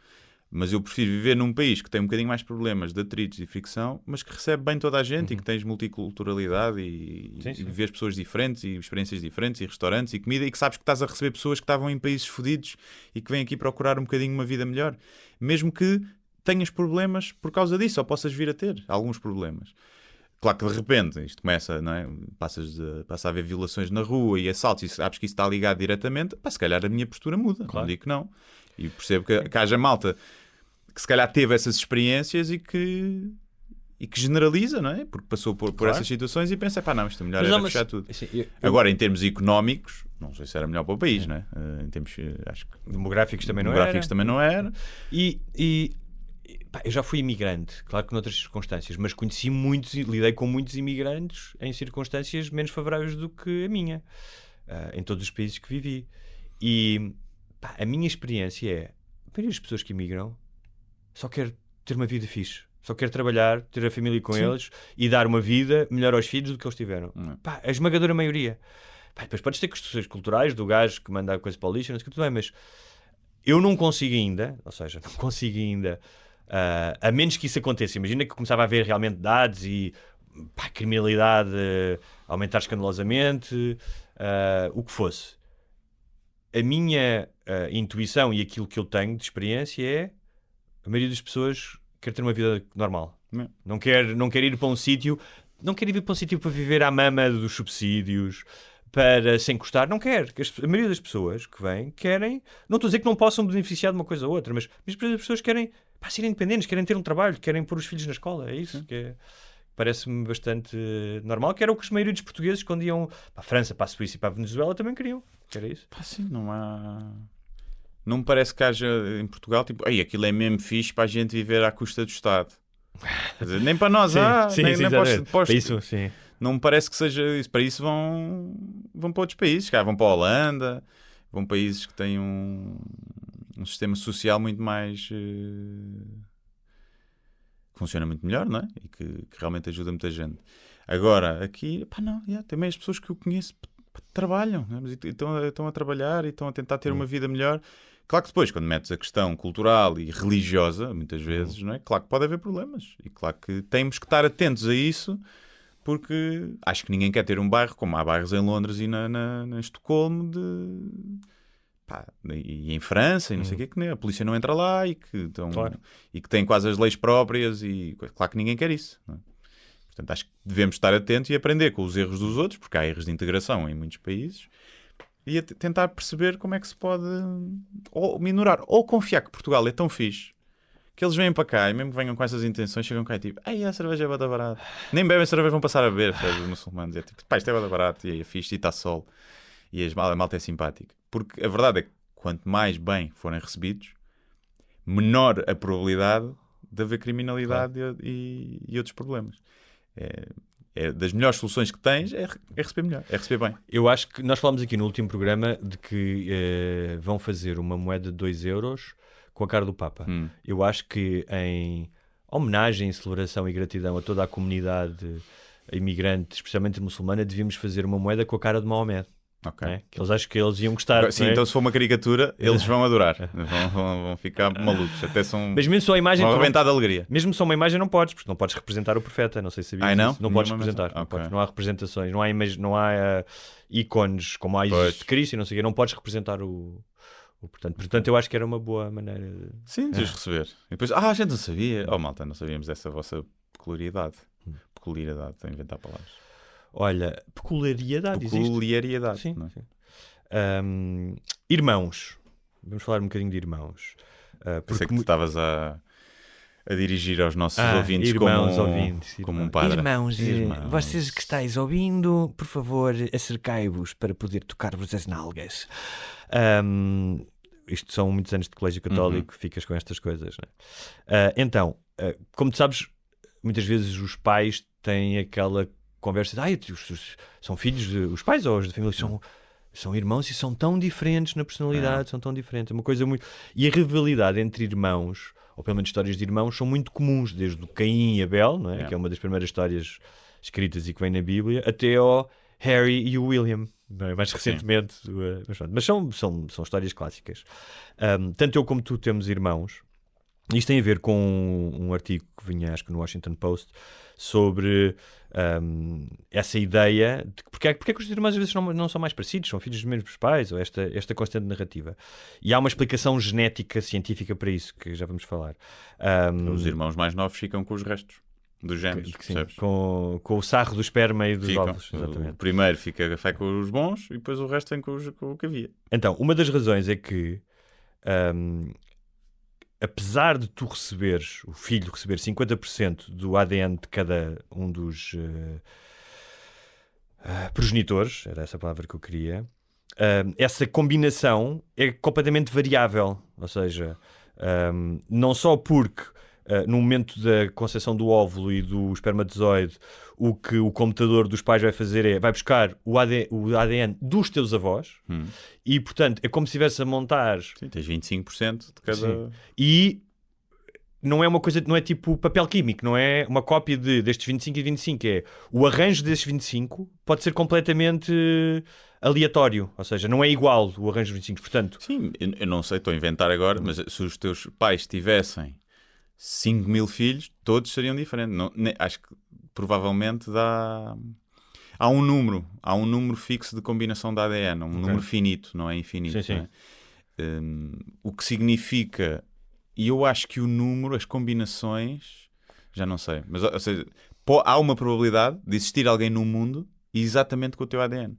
Mas eu prefiro viver num país que tem um bocadinho mais problemas de atritos e fricção, mas que recebe bem toda a gente e que tens multiculturalidade e vês pessoas diferentes e experiências diferentes e restaurantes e comida e que sabes que estás a receber pessoas que estavam em países fodidos e que vêm aqui procurar um bocadinho uma vida melhor. Mesmo que tenhas problemas por causa disso, ou possas vir a ter alguns problemas. Claro que de repente isto começa, não é? Passa a haver violações na rua e assaltos e sabes que isso está ligado diretamente, se calhar a minha postura muda, Claro. Não digo que não. E percebo que haja malta que se calhar teve essas experiências e que generaliza, não é? Porque passou por essas situações e pensa, não, isto é melhor era fechar tudo. Assim, Agora, em termos económicos, não sei se era melhor para o país, não é? Em termos, acho que Demográficos também não era. Eu já fui imigrante, claro que noutras circunstâncias, mas lidei com muitos imigrantes em circunstâncias menos favoráveis do que a minha, em todos os países que vivi. E a minha experiência é, a maioria das pessoas que imigram só quer ter uma vida fixe, só quer trabalhar, ter a família com eles e dar uma vida melhor aos filhos do que eles tiveram. A esmagadora maioria. Depois podes ter questões culturais do gajo que manda a coisa para o lixo, não sei o que, tudo bem, mas eu não consigo ainda, a menos que isso aconteça, imagina que começava a haver realmente dados e criminalidade aumentar escandalosamente, o que fosse. A minha intuição e aquilo que eu tenho de experiência é a maioria das pessoas quer ter uma vida normal. Não quer ir para um sítio, não quer ir para um sítio para viver à mama dos subsídios, para se encostar, não quer. A maioria das pessoas que vêm querem, não estou a dizer que não possam beneficiar de uma coisa ou outra, mas as pessoas querem ser independentes, querem ter um trabalho, querem pôr os filhos na escola, é isso que é. Parece-me bastante normal, que era o que a maioria dos portugueses, quando iam para a França, para a Suíça e para a Venezuela, também queriam. Que era isso. Sim, não há... Não me parece que haja em Portugal, tipo, aquilo é mesmo fixe para a gente viver à custa do Estado. Quer dizer, nem para nós nem para isso, sim. Não me parece que seja isso. Para isso vão para outros países, vão para a Holanda, vão para países que têm um sistema social muito mais... que funciona muito melhor, não é? E que realmente ajuda muita gente. Agora, aqui, também as pessoas que eu conheço trabalham, e estão a trabalhar e estão a tentar ter uma vida melhor. Claro que depois, quando metes a questão cultural e religiosa, muitas vezes, não é? Claro que pode haver problemas. E claro que temos que estar atentos a isso, porque acho que ninguém quer ter um bairro, como há bairros em Londres e na Estocolmo, e em França, e não sei o que a polícia não entra lá e que têm quase as leis próprias, e claro que ninguém quer isso, não é? Portanto, acho que devemos estar atentos e aprender com os erros dos outros, porque há erros de integração em muitos países, e tentar perceber como é que se pode ou minorar, ou confiar que Portugal é tão fixe que eles vêm para cá e mesmo que venham com essas intenções, chegam cá e tipo, a cerveja é bada barata. Nem bebem cerveja, vão passar a beber, os muçulmanos. É tipo, isto é bada barato, e é fixe, e está sol, e a malta é simpática. Porque a verdade é que quanto mais bem forem recebidos, menor a probabilidade de haver criminalidade e outros problemas. É das melhores soluções que tens é receber melhor, é receber bem. Eu acho que nós falámos aqui no último programa de que vão fazer uma moeda de 2 euros com a cara do Papa. Eu acho que em homenagem, celebração e gratidão a toda a comunidade imigrante, especialmente muçulmana, devíamos fazer uma moeda com a cara de Maomé. Okay. Que eles acho que eles iam gostar. Sim, então se for uma caricatura, eles vão adorar. Vão ficar malucos. Até são. Mas mesmo só a imagem. Vão arrebentar de alegria. Mesmo só uma imagem não podes, porque não podes representar o profeta. Não sei se sabias. Não podes representar. Não há representações. Não há ícones como há de Cristo e não sei o quê. Não podes representar o portanto, eu acho que era uma boa maneira de... Sim, de os receber. E depois, a gente não sabia. Malta, não sabíamos dessa vossa peculiaridade. Peculiaridade, estou a inventar palavras. Olha, peculiaridade existe. Sim. Sim. Irmãos. Vamos falar um bocadinho de irmãos. Pensei que tu estavas a dirigir aos nossos ouvintes como um padre. Irmãos, vocês que estáis ouvindo, por favor, acercai-vos para poder tocar-vos as nalgas. Isto são muitos anos de colégio católico, ficas com estas coisas, não é? Então, como tu sabes, muitas vezes os pais têm aquela conversa de são filhos os pais ou os da família são irmãos e são tão diferentes na personalidade, são tão diferentes, é uma coisa muito... E a rivalidade entre irmãos, ou pelo menos histórias de irmãos, são muito comuns, desde o Caim e Abel, não é? Que é uma das primeiras histórias escritas e que vem na Bíblia, até ao Harry e o William, não é? Mais recentemente, mas são histórias clássicas. Tanto eu como tu temos irmãos. Isto tem a ver com um artigo que vinha, acho que no Washington Post, sobre essa ideia de porque é que os irmãos às vezes não são mais parecidos, são filhos dos mesmos pais, ou esta constante narrativa. E há uma explicação genética científica para isso, que já vamos falar. Os irmãos mais novos ficam com os restos dos genes, percebes? Com o sarro do esperma e dos ovos. Exatamente. O primeiro fica com os bons e depois o resto vem com o que havia. Então, uma das razões é que apesar de tu receberes, o filho receber 50% do ADN de cada um dos progenitores, era essa a palavra que eu queria, essa combinação é completamente variável. Ou seja, não só porque no momento da concepção do óvulo e do espermatozoide, o que o computador dos pais vai fazer vai buscar o ADN dos teus avós e, portanto, é como se estivesse a montar... Sim, tens 25% de cada... Sim. E não é uma coisa, não é tipo papel químico, não é uma cópia destes 25 e 25, é o arranjo destes 25 pode ser completamente aleatório, ou seja, não é igual o arranjo dos 25, portanto... Sim, eu não sei, estou a inventar agora, mas se os teus pais tivessem 5.000 filhos, todos seriam diferentes. Acho que provavelmente há um número fixo de combinação de ADN, número finito, não é infinito. Sim. Não O que significa, e eu acho que o número, as combinações, já não sei, mas ou seja, há uma probabilidade de existir alguém no mundo exatamente com o teu ADN.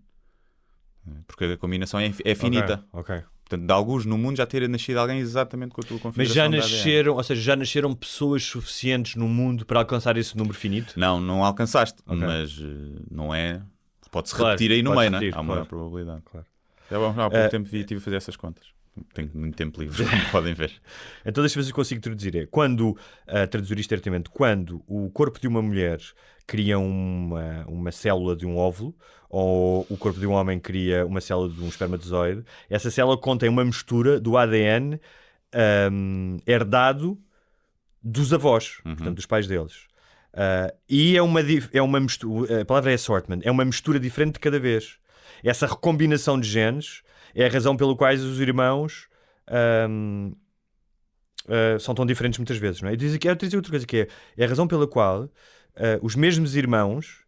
Porque a combinação é finita. Ok. Portanto, de alguns no mundo já ter nascido alguém exatamente com a tua configuração. Mas já de nasceram, ADN. ou seja, já nasceram pessoas suficientes no mundo para alcançar esse número finito? Não alcançaste, Ok. mas não é. Pode-se Claro, repetir aí no pode meio, repetir, né? Há uma claro. probabilidade. Claro. Há pouco tempo estive a fazer essas contas. Tenho muito tempo livre, como podem ver. Então deixa eu ver se eu consigo traduzir. Traduzir isto diretamente, quando o corpo de uma mulher cria uma célula de um óvulo, ou o corpo de um homem cria uma célula de um espermatozoide, essa célula contém uma mistura do ADN herdado dos avós, portanto, dos pais deles. E é uma mistura, a palavra é assortment, é uma mistura diferente de cada vez. Essa recombinação de genes é a razão pela qual os irmãos são tão diferentes muitas vezes, não é? Eu dizer outra coisa que é a razão pela qual os mesmos irmãos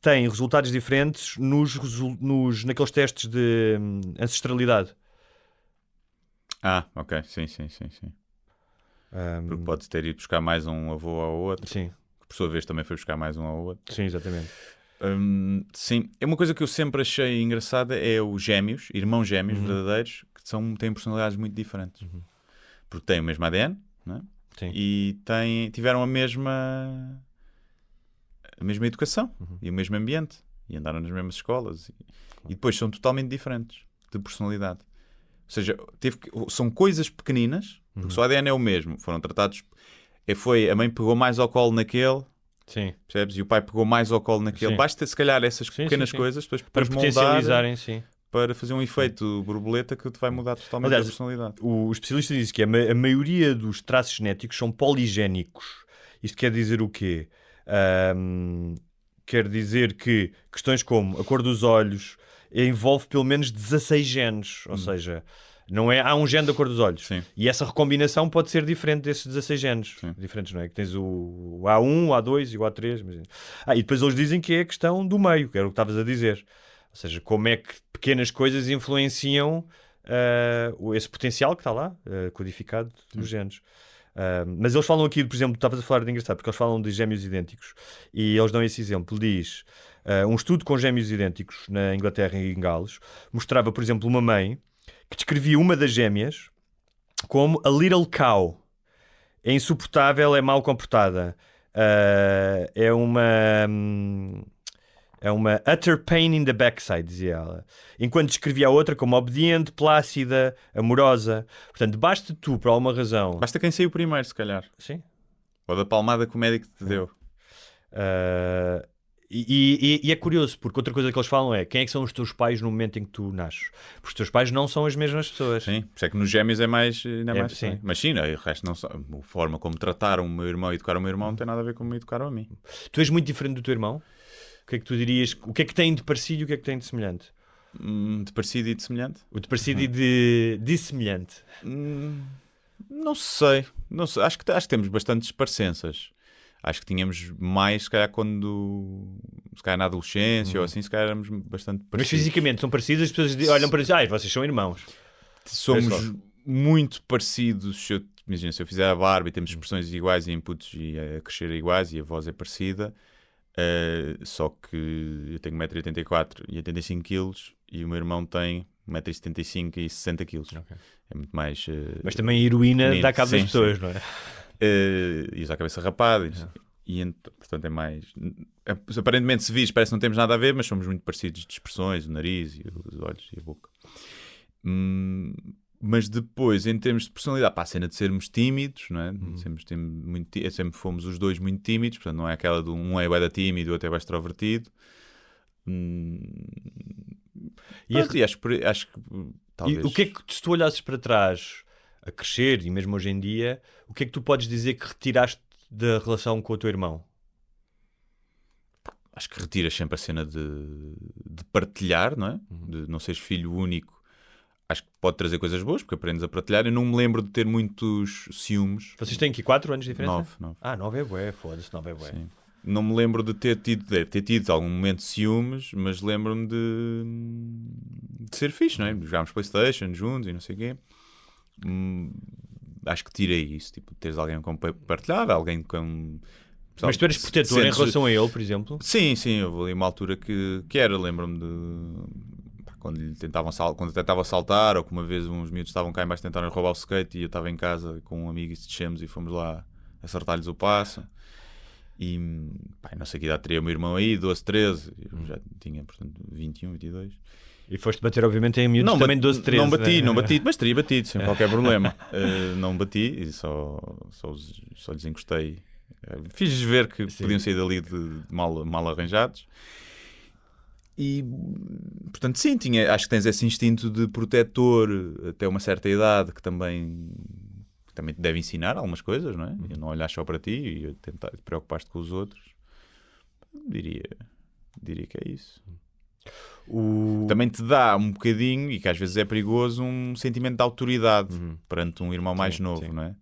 têm resultados diferentes naqueles testes de ancestralidade. Ok. Sim. Porque pode ter ido buscar mais um avô ao outro. Sim. Que por sua vez também foi buscar mais um ao outro. Sim, exatamente. Sim, é uma coisa que eu sempre achei engraçada, é os gêmeos, irmãos gêmeos verdadeiros, que têm personalidades muito diferentes. Porque têm o mesmo ADN, não é? Sim. E tiveram a mesma educação e o mesmo ambiente, e andaram nas mesmas escolas, e depois são totalmente diferentes de personalidade. Ou seja, são coisas pequeninas, porque só o ADN é o mesmo, foram tratados, a mãe pegou mais ao colo naquele. Sim. Percebes? E o pai pegou mais ao colo naquele. Sim. Basta, se calhar, essas pequenas coisas para depois potencializarem, sim. para fazer um efeito borboleta que te vai mudar totalmente a personalidade. O especialista diz que a maioria dos traços genéticos são poligénicos. Isto quer dizer o quê? Quer dizer que questões como a cor dos olhos envolve pelo menos 16 genes. Ou seja, há um gene da cor dos olhos. Sim. E essa recombinação pode ser diferente desses 16 genes. Sim. Diferentes, não é? Que tens o A1, o A2 e o A3. E depois eles dizem que é a questão do meio, que era o que estavas a dizer. Ou seja, como é que pequenas coisas influenciam esse potencial que está lá, codificado nos genes. Mas eles falam aqui, por exemplo, estavas a falar de engraçado, porque eles falam de gêmeos idênticos. E eles dão esse exemplo. Diz, um estudo com gêmeos idênticos na Inglaterra e em Gales mostrava, por exemplo, uma mãe que descrevia uma das gêmeas como a little cow. É insuportável, é mal comportada. É uma utter pain in the backside, dizia ela. Enquanto descrevia a outra como obediente, plácida, amorosa. Portanto, basta tu, por alguma razão... Basta quem saiu primeiro, se calhar. Sim. Ou da palmada que o médico te deu. E é curioso, porque outra coisa que eles falam é quem é que são os teus pais no momento em que tu nasces. Porque os teus pais não são as mesmas pessoas. Sim, por isso é que nos gêmeos é mais... sim. Mas sim, o resto não são. A forma como trataram o meu irmão e educaram o meu irmão não tem nada a ver com como me educaram a mim. Tu és muito diferente do teu irmão? O que é que tu dirias? O que é que tem de parecido e o que é que tem de semelhante? De parecido e de semelhante? O de parecido e de dissemelhante? Não sei. Acho que temos bastantes parecenças. Acho que tínhamos mais, se calhar, se calhar na adolescência ou assim, se calhar éramos bastante parecidos. Mas fisicamente são parecidos, as pessoas olham para dizer, vocês são irmãos. Somos muito parecidos. Imagina, se eu fizer a barba e temos expressões iguais e inputs e a crescer iguais e a voz é parecida, só que eu tenho 1,84m e 85kg e o meu irmão tem 1,75m e 60kg. Okay. É muito mais... Mas também a heroína pequenino. dá cabo das pessoas, sim. Não é? E usa a cabeça rapada e portanto é mais... Aparentemente se vis parece que não temos nada a ver, mas somos muito parecidos de expressões, o nariz e os olhos e a boca. Mas depois, em termos de personalidade, a cena de sermos tímidos, não é? Sempre fomos os dois muito tímidos, portanto não é aquela de um é bué tímido e o outro é bué extrovertido. Acho que talvez... E o que é que, se tu olhasses para trás a crescer e mesmo hoje em dia, o que é que tu podes dizer que retiraste da relação com o teu irmão? Acho que retiras sempre a cena de partilhar, não é? De não seres filho único. Acho que pode trazer coisas boas, porque aprendes a partilhar. Eu não me lembro de ter muitos ciúmes. Vocês têm aqui 4 anos de diferença? 9. 9 é bué, foda-se, 9 é bué. Sim. Não me lembro de ter tido, deve ter tido algum momento de ciúmes, mas lembro-me de ser fixe, não é? Jogámos PlayStation juntos e não sei o quê. Acho que tirei isso, tipo, teres alguém com partilhar, alguém com... Mas tu eras protetor em relação a ele, por exemplo? Sim, houve ali uma altura que era, lembro-me de... Quando tentava saltar, ou que uma vez uns miúdos estavam cá em baixo tentaram roubar o skate e eu estava em casa com um amigo e descemos e fomos lá acertar-lhes o passo. E não sei que idade teria o meu irmão aí, 12, 13, eu já tinha, portanto, 21, 22. E foste bater, obviamente, em miúdos também 12, 13. Não bati, mas teria batido, sem qualquer problema. Não bati e só lhes encostei. Fiz-lhes ver que podiam sair dali de mal arranjados. E, portanto, sim, acho que tens esse instinto de protetor até uma certa idade que também te deve ensinar algumas coisas, não é? E não olhar só para ti e tentar te preocupar-te com os outros. Diria que é isso. Também te dá um bocadinho, e que às vezes é perigoso, um sentimento de autoridade perante um irmão mais novo, não é?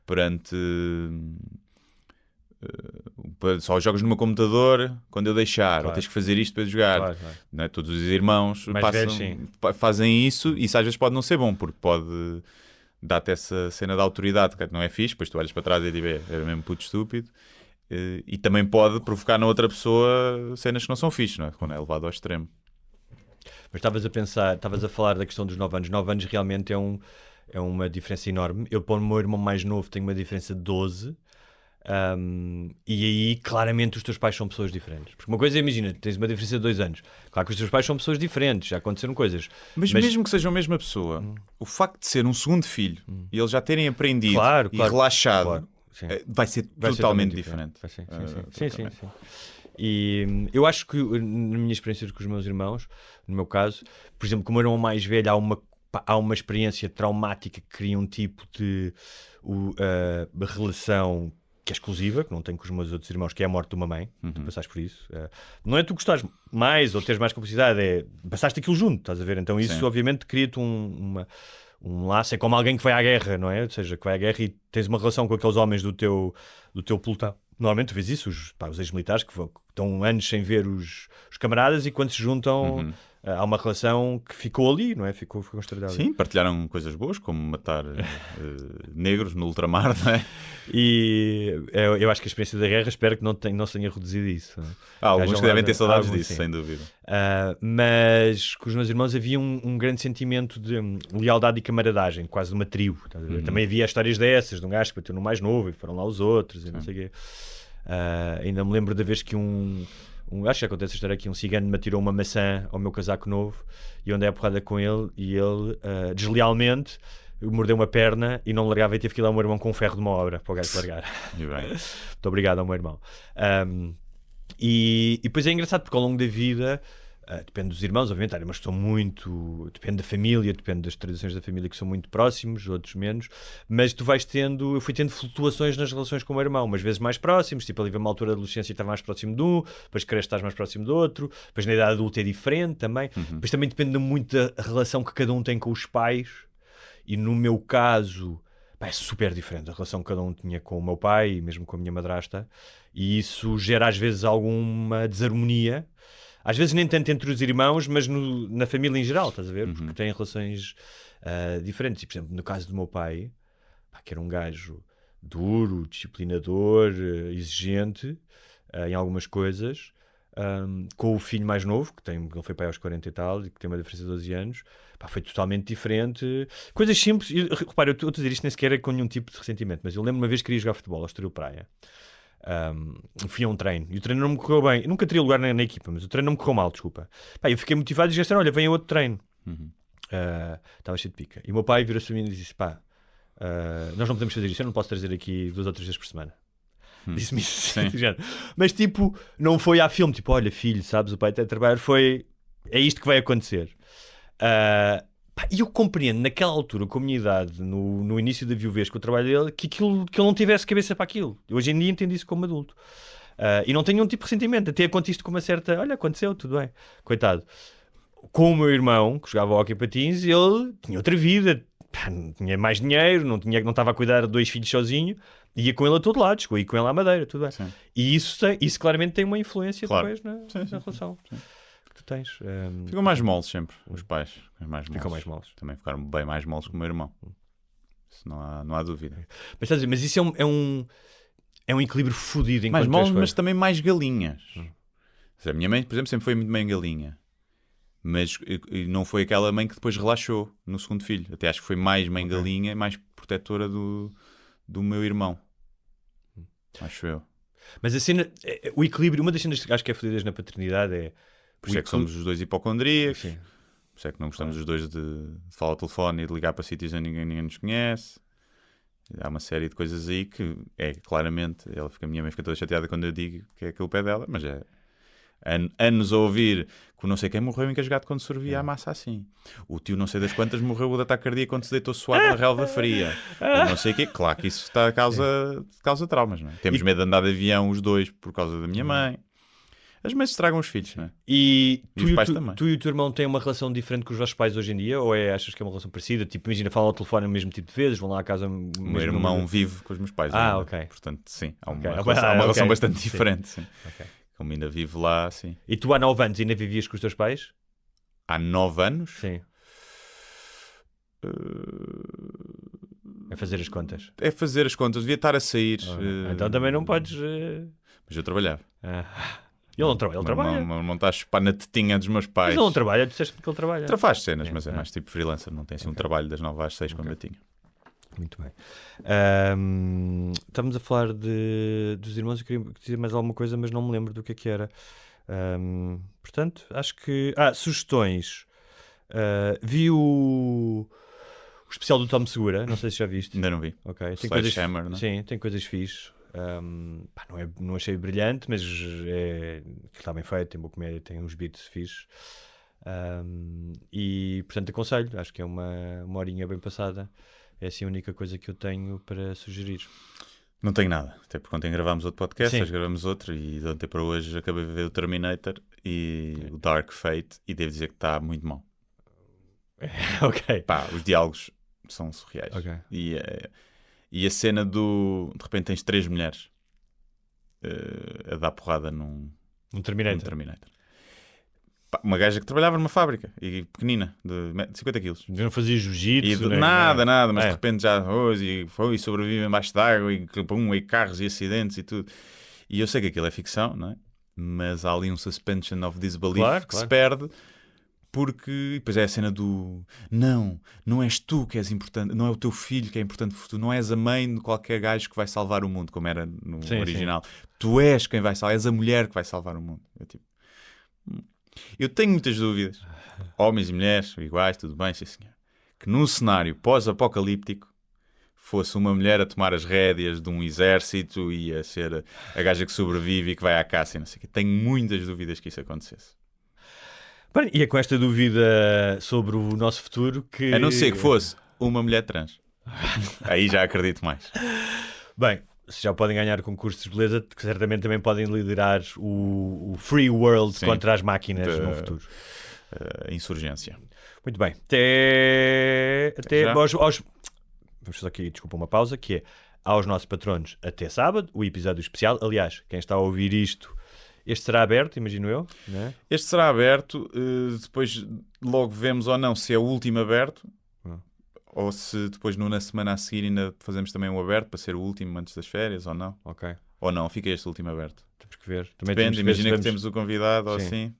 Perante... só jogas no meu computador quando eu deixar, ou tens que fazer isto para jogar. Claro. Não é? Todos os irmãos fazem isso, e isso às vezes pode não ser bom, porque pode dar-te essa cena de autoridade, que não é fixe, depois tu olhas para trás e dizes, era mesmo puto estúpido, e também pode provocar na outra pessoa cenas que não são fixe, não é? Quando é levado ao extremo. Mas estavas a falar da questão dos 9 anos. 9 anos realmente é uma diferença enorme. Eu, para o meu irmão mais novo, tenho uma diferença de 12. E aí claramente os teus pais são pessoas diferentes, porque uma coisa é, imagina, tens uma diferença de 2 anos, claro que os teus pais são pessoas diferentes, já aconteceram coisas, mas mesmo que sejam a mesma pessoa, o facto de ser um segundo filho e eles já terem aprendido e relaxado, vai ser totalmente diferente. Sim. E eu acho que na minha experiência com os meus irmãos, no meu caso, por exemplo, como eu era o mais velho, há uma experiência traumática que cria um tipo de relação que é exclusiva, que não tenho com os meus outros irmãos, que é a morte de uma mãe. Tu passaste por isso. Não é tu gostares mais ou teres mais capacidade, é passaste aquilo junto, estás a ver? Então isso obviamente cria-te um laço. É como alguém que vai à guerra, não é? Ou seja, que vai à guerra e tens uma relação com aqueles homens do teu pelotão. Normalmente tu vês isso, os ex-militares que estão anos sem ver os camaradas, e quando se juntam há uma relação que ficou ali, não é? Ficou construída ali. Sim, partilharam coisas boas, como matar negros no ultramar, não é? E eu acho que a experiência da guerra, espero que não se tenha reduzido isso. Alguns que devem ter saudades disso, sem dúvida. Mas com os meus irmãos havia um grande sentimento de lealdade e camaradagem, quase de uma tribo. Também havia histórias dessas, de um gajo que bateu no mais novo e foram lá os outros, e não sei o quê. Ainda me lembro da vez que acho que acontece a história que um cigano me atirou uma maçã ao meu casaco novo e eu andei a porrada com ele, e ele deslealmente mordeu uma perna e não largava, e teve que ir lá ao meu irmão com um ferro de uma obra para o gajo largar. Muito obrigado ao meu irmão. E depois é engraçado porque ao longo da vida depende dos irmãos, obviamente, mas são muito, depende da família, depende das tradições da família, que são muito próximos, outros menos, mas tu eu fui tendo flutuações nas relações com o meu irmão, umas vezes mais próximos, tipo ali vem uma altura da adolescência e estás mais próximo de um, depois cresces, estás mais próximo do outro, depois na idade adulta é diferente também, depois também depende muito da relação que cada um tem com os pais, e no meu caso é super diferente a relação que cada um tinha com o meu pai e mesmo com a minha madrasta, e isso gera às vezes alguma desarmonia. Às vezes nem tanto entre os irmãos, mas na família em geral, estás a ver? Porque têm relações diferentes. E, por exemplo, no caso do meu pai, que era um gajo duro, disciplinador, exigente em algumas coisas, com o filho mais novo, ele foi pai aos 40 e tal, e que tem uma diferença de 12 anos, foi totalmente diferente. Coisas simples. Repara, eu estou a dizer isto nem sequer com nenhum tipo de ressentimento, mas eu lembro uma vez que queria jogar futebol ao Estoril Praia. Fui a um treino e o treino não me correu bem. Eu nunca teria lugar na equipa, mas o treino não me correu mal, desculpa. Eu fiquei motivado e disse: olha, vem a outro treino. Estava cheio de pica. E o meu pai virou-se para mim e disse: nós não podemos fazer isso, eu não posso trazer aqui 2 ou 3 vezes por semana. Disse-me isso. Mas tipo, não foi à filme, tipo, olha filho, sabes, o pai está a trabalhar, é isto que vai acontecer. E eu compreendo naquela altura, com a minha idade, no início da viuvez com o trabalho dele, que ele não tivesse cabeça para aquilo. Eu hoje em dia entendo isso como adulto. E não tenho nenhum tipo de ressentimento, até conto isto com uma certa, olha, aconteceu, tudo bem, coitado. Com o meu irmão, que jogava hockey patins, ele tinha outra vida, pá, não tinha mais dinheiro, não estava a cuidar de 2 filhos sozinho, ia com ele a todo lado, chegou aí com ele à Madeira, tudo bem. Sim. E isso claramente tem uma influência Claro. depois na relação que tu tens. Ficam mais moles sempre, os pais. Ficam mais moles. Também ficaram bem mais moles que o meu irmão. Isso não há dúvida. Mas estás a dizer, mas isso é um equilíbrio fodido Mais enquanto moles, tens mas coisas. também mais galinhas. A minha mãe, por exemplo, sempre foi muito mãe galinha. Mas e não foi aquela mãe que depois relaxou no segundo filho. Até acho que foi mais mãe galinha e mais protetora do meu irmão. Acho eu. Mas a cena, o equilíbrio, uma das cenas que acho que é fodidas na paternidade é. Por isso é que somos os dois hipocondríacos. Sim. Por isso é que não gostamos os dois de falar ao telefone e de ligar para sítios onde ninguém nos conhece. Há uma série de coisas aí que é claramente. A minha mãe fica toda chateada quando eu digo que é aquele pé dela, mas é. Anos a ouvir que o não sei quem morreu engasgado quando sorvia a massa assim. O tio não sei das quantas morreu de ataque cardíaco quando se deitou suado na relva fria. O não sei o quê. Claro que isso está a causa traumas, não é? Temos medo de andar de avião os dois por causa da minha mãe. As mães estragam os filhos, não é? E os pais também. tu e o teu irmão têm uma relação diferente com os vossos pais hoje em dia? Ou achas que é uma relação parecida? Tipo, imagina, falam ao telefone o mesmo tipo de vezes, vão lá à casa... O meu irmão vive com os meus pais ainda. Ok. Portanto, sim. Há uma Ok. relação Ok. bastante Sim. diferente, sim. Ok. Como ainda vive lá, sim. E tu há 9 anos ainda vivias com os teus pais? Há 9 anos? Sim. É fazer as contas. É fazer as contas. Devia estar a sair. Então também não podes... Mas eu trabalhava. Ele não trabalha, ele trabalha. O meu irmão está a chupar na tetinha dos meus pais. Mas ele não trabalha, tu disseste que ele trabalha. Faz cenas, mas é mais tipo freelancer. Não tem assim um trabalho das 9 às 6 como eu tinha. Muito bem. Estamos a falar dos irmãos. Eu queria dizer mais alguma coisa, mas não me lembro do que era. Portanto, acho que... sugestões. Vi o especial do Tom Segura. Não sei se já viste. Ainda não vi. Ok. Tem Sledgehammer, não é? Sim, tem coisas fixes. Não achei brilhante, mas está bem feito. Tem boa comédia, tem uns beats fixes. E, portanto, aconselho. Acho que é uma horinha bem passada. É assim a única coisa que eu tenho para sugerir. Não tenho nada. Até porque ontem gravámos outro podcast, Sim. hoje gravamos outro e de ontem para hoje acabei de ver o Terminator e o Dark Fate e devo dizer que está muito mau. Ok. Pá, os diálogos são surreais. Ok. E a cena do... De repente tens 3 mulheres a dar porrada num Terminator. Pá, uma gaja que trabalhava numa fábrica e pequenina, de 50 quilos. Não fazia jiu-jitsu, né? Nada, mas de repente já e sobrevive embaixo d'água e carros e acidentes e tudo. E eu sei que aquilo é ficção, não é? Mas há ali um suspension of disbelief que se perde, porque depois é a cena do não és tu que és importante, não é o teu filho que é importante, tu não és a mãe de qualquer gajo que vai salvar o mundo, como era no original. Sim. Tu és quem vai salvar, és a mulher que vai salvar o mundo. Eu tenho muitas dúvidas, homens e mulheres iguais, tudo bem, sim senhor, que num cenário pós-apocalíptico fosse uma mulher a tomar as rédeas de um exército e a ser a gaja que sobrevive e que vai à caça e não sei o quê. Tenho muitas dúvidas que isso acontecesse. Bem, e é com esta dúvida sobre o nosso futuro que... A não ser que fosse uma mulher trans. Aí já acredito mais. Bem, se já podem ganhar concursos de beleza, que certamente também podem liderar o free world contra as máquinas no futuro. Insurgência. Muito bem. Até vamos fazer aqui, desculpa, uma pausa, que é aos nossos patronos até sábado, o episódio especial. Aliás, quem está a ouvir isto, este será aberto, imagino eu, não é? Este será aberto, depois logo vemos ou não se é o último aberto, ou se depois na semana a seguir ainda fazemos também um aberto para ser o último antes das férias, ou não. Ok. Ou não, fica este último aberto. Temos que ver. Também depende, imagina que temos o convidado ou assim.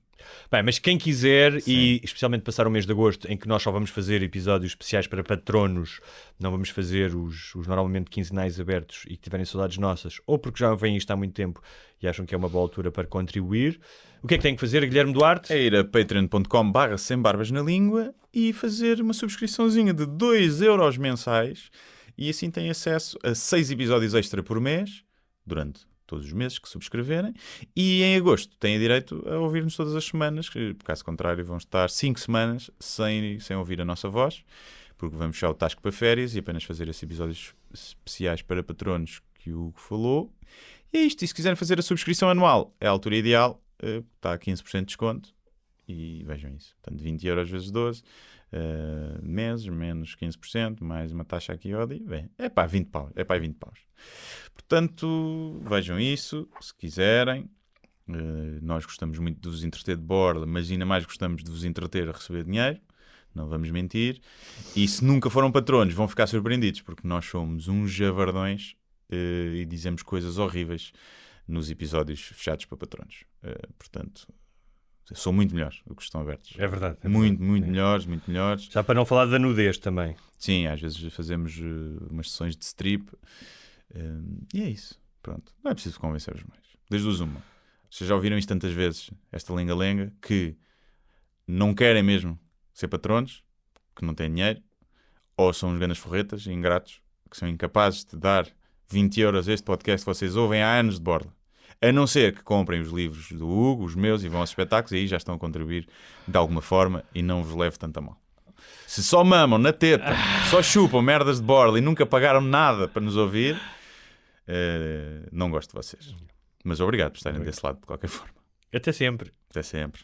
Bem, mas quem quiser, e especialmente passar o mês de agosto, em que nós só vamos fazer episódios especiais para patronos, não vamos fazer os normalmente quinzenais abertos e que tiverem saudades nossas, ou porque já vêm isto há muito tempo e acham que é uma boa altura para contribuir, o que é que tem que fazer, Guilherme Duarte? É ir a patreon.com/sembarbasnalíngua e fazer uma subscriçãozinha de 2€ mensais e assim tem acesso a 6 episódios extra por mês, durante todos os meses que subscreverem, e em agosto têm direito a ouvir-nos todas as semanas, que, por caso contrário, vão estar 5 semanas sem ouvir a nossa voz, porque vamos fechar o Tasco para férias e apenas fazer esses episódios especiais para patronos que o Hugo falou. E é isto, e se quiserem fazer a subscrição anual, é a altura ideal, está a 15% de desconto, e vejam isso. Portanto, 20 euros vezes 12 meses, menos 15%, mais uma taxa aqui e bem, é pá, 20 paus. É pá, 20 paus. Portanto, vejam isso, se quiserem. Nós gostamos muito de vos entreter de borla, mas ainda mais gostamos de vos entreter a receber dinheiro, não vamos mentir. E se nunca foram patronos, vão ficar surpreendidos, porque nós somos uns javardões e dizemos coisas horríveis nos episódios fechados para patronos. Portanto, são muito melhores do que estão abertos. É verdade. Muito melhores, muito melhores. Já para não falar da nudez também. Sim, às vezes fazemos umas sessões de strip e é isso. Pronto, não é preciso convencer-vos mais. Desde duas uma. Vocês já ouviram isto tantas vezes, esta lenga-lenga, que não querem mesmo ser patronos, que não têm dinheiro, ou são uns grandes forretas, ingratos, que são incapazes de dar 20 euros a este podcast que vocês ouvem há anos de borla. A não ser que comprem os livros do Hugo, os meus, e vão aos espetáculos, e aí já estão a contribuir de alguma forma e não vos leve tanto a mal. Se só mamam na teta, só chupam merdas de borla e nunca pagaram nada para nos ouvir, não gosto de vocês. Mas obrigado por estarem desse lado de qualquer forma. Até sempre. Até sempre.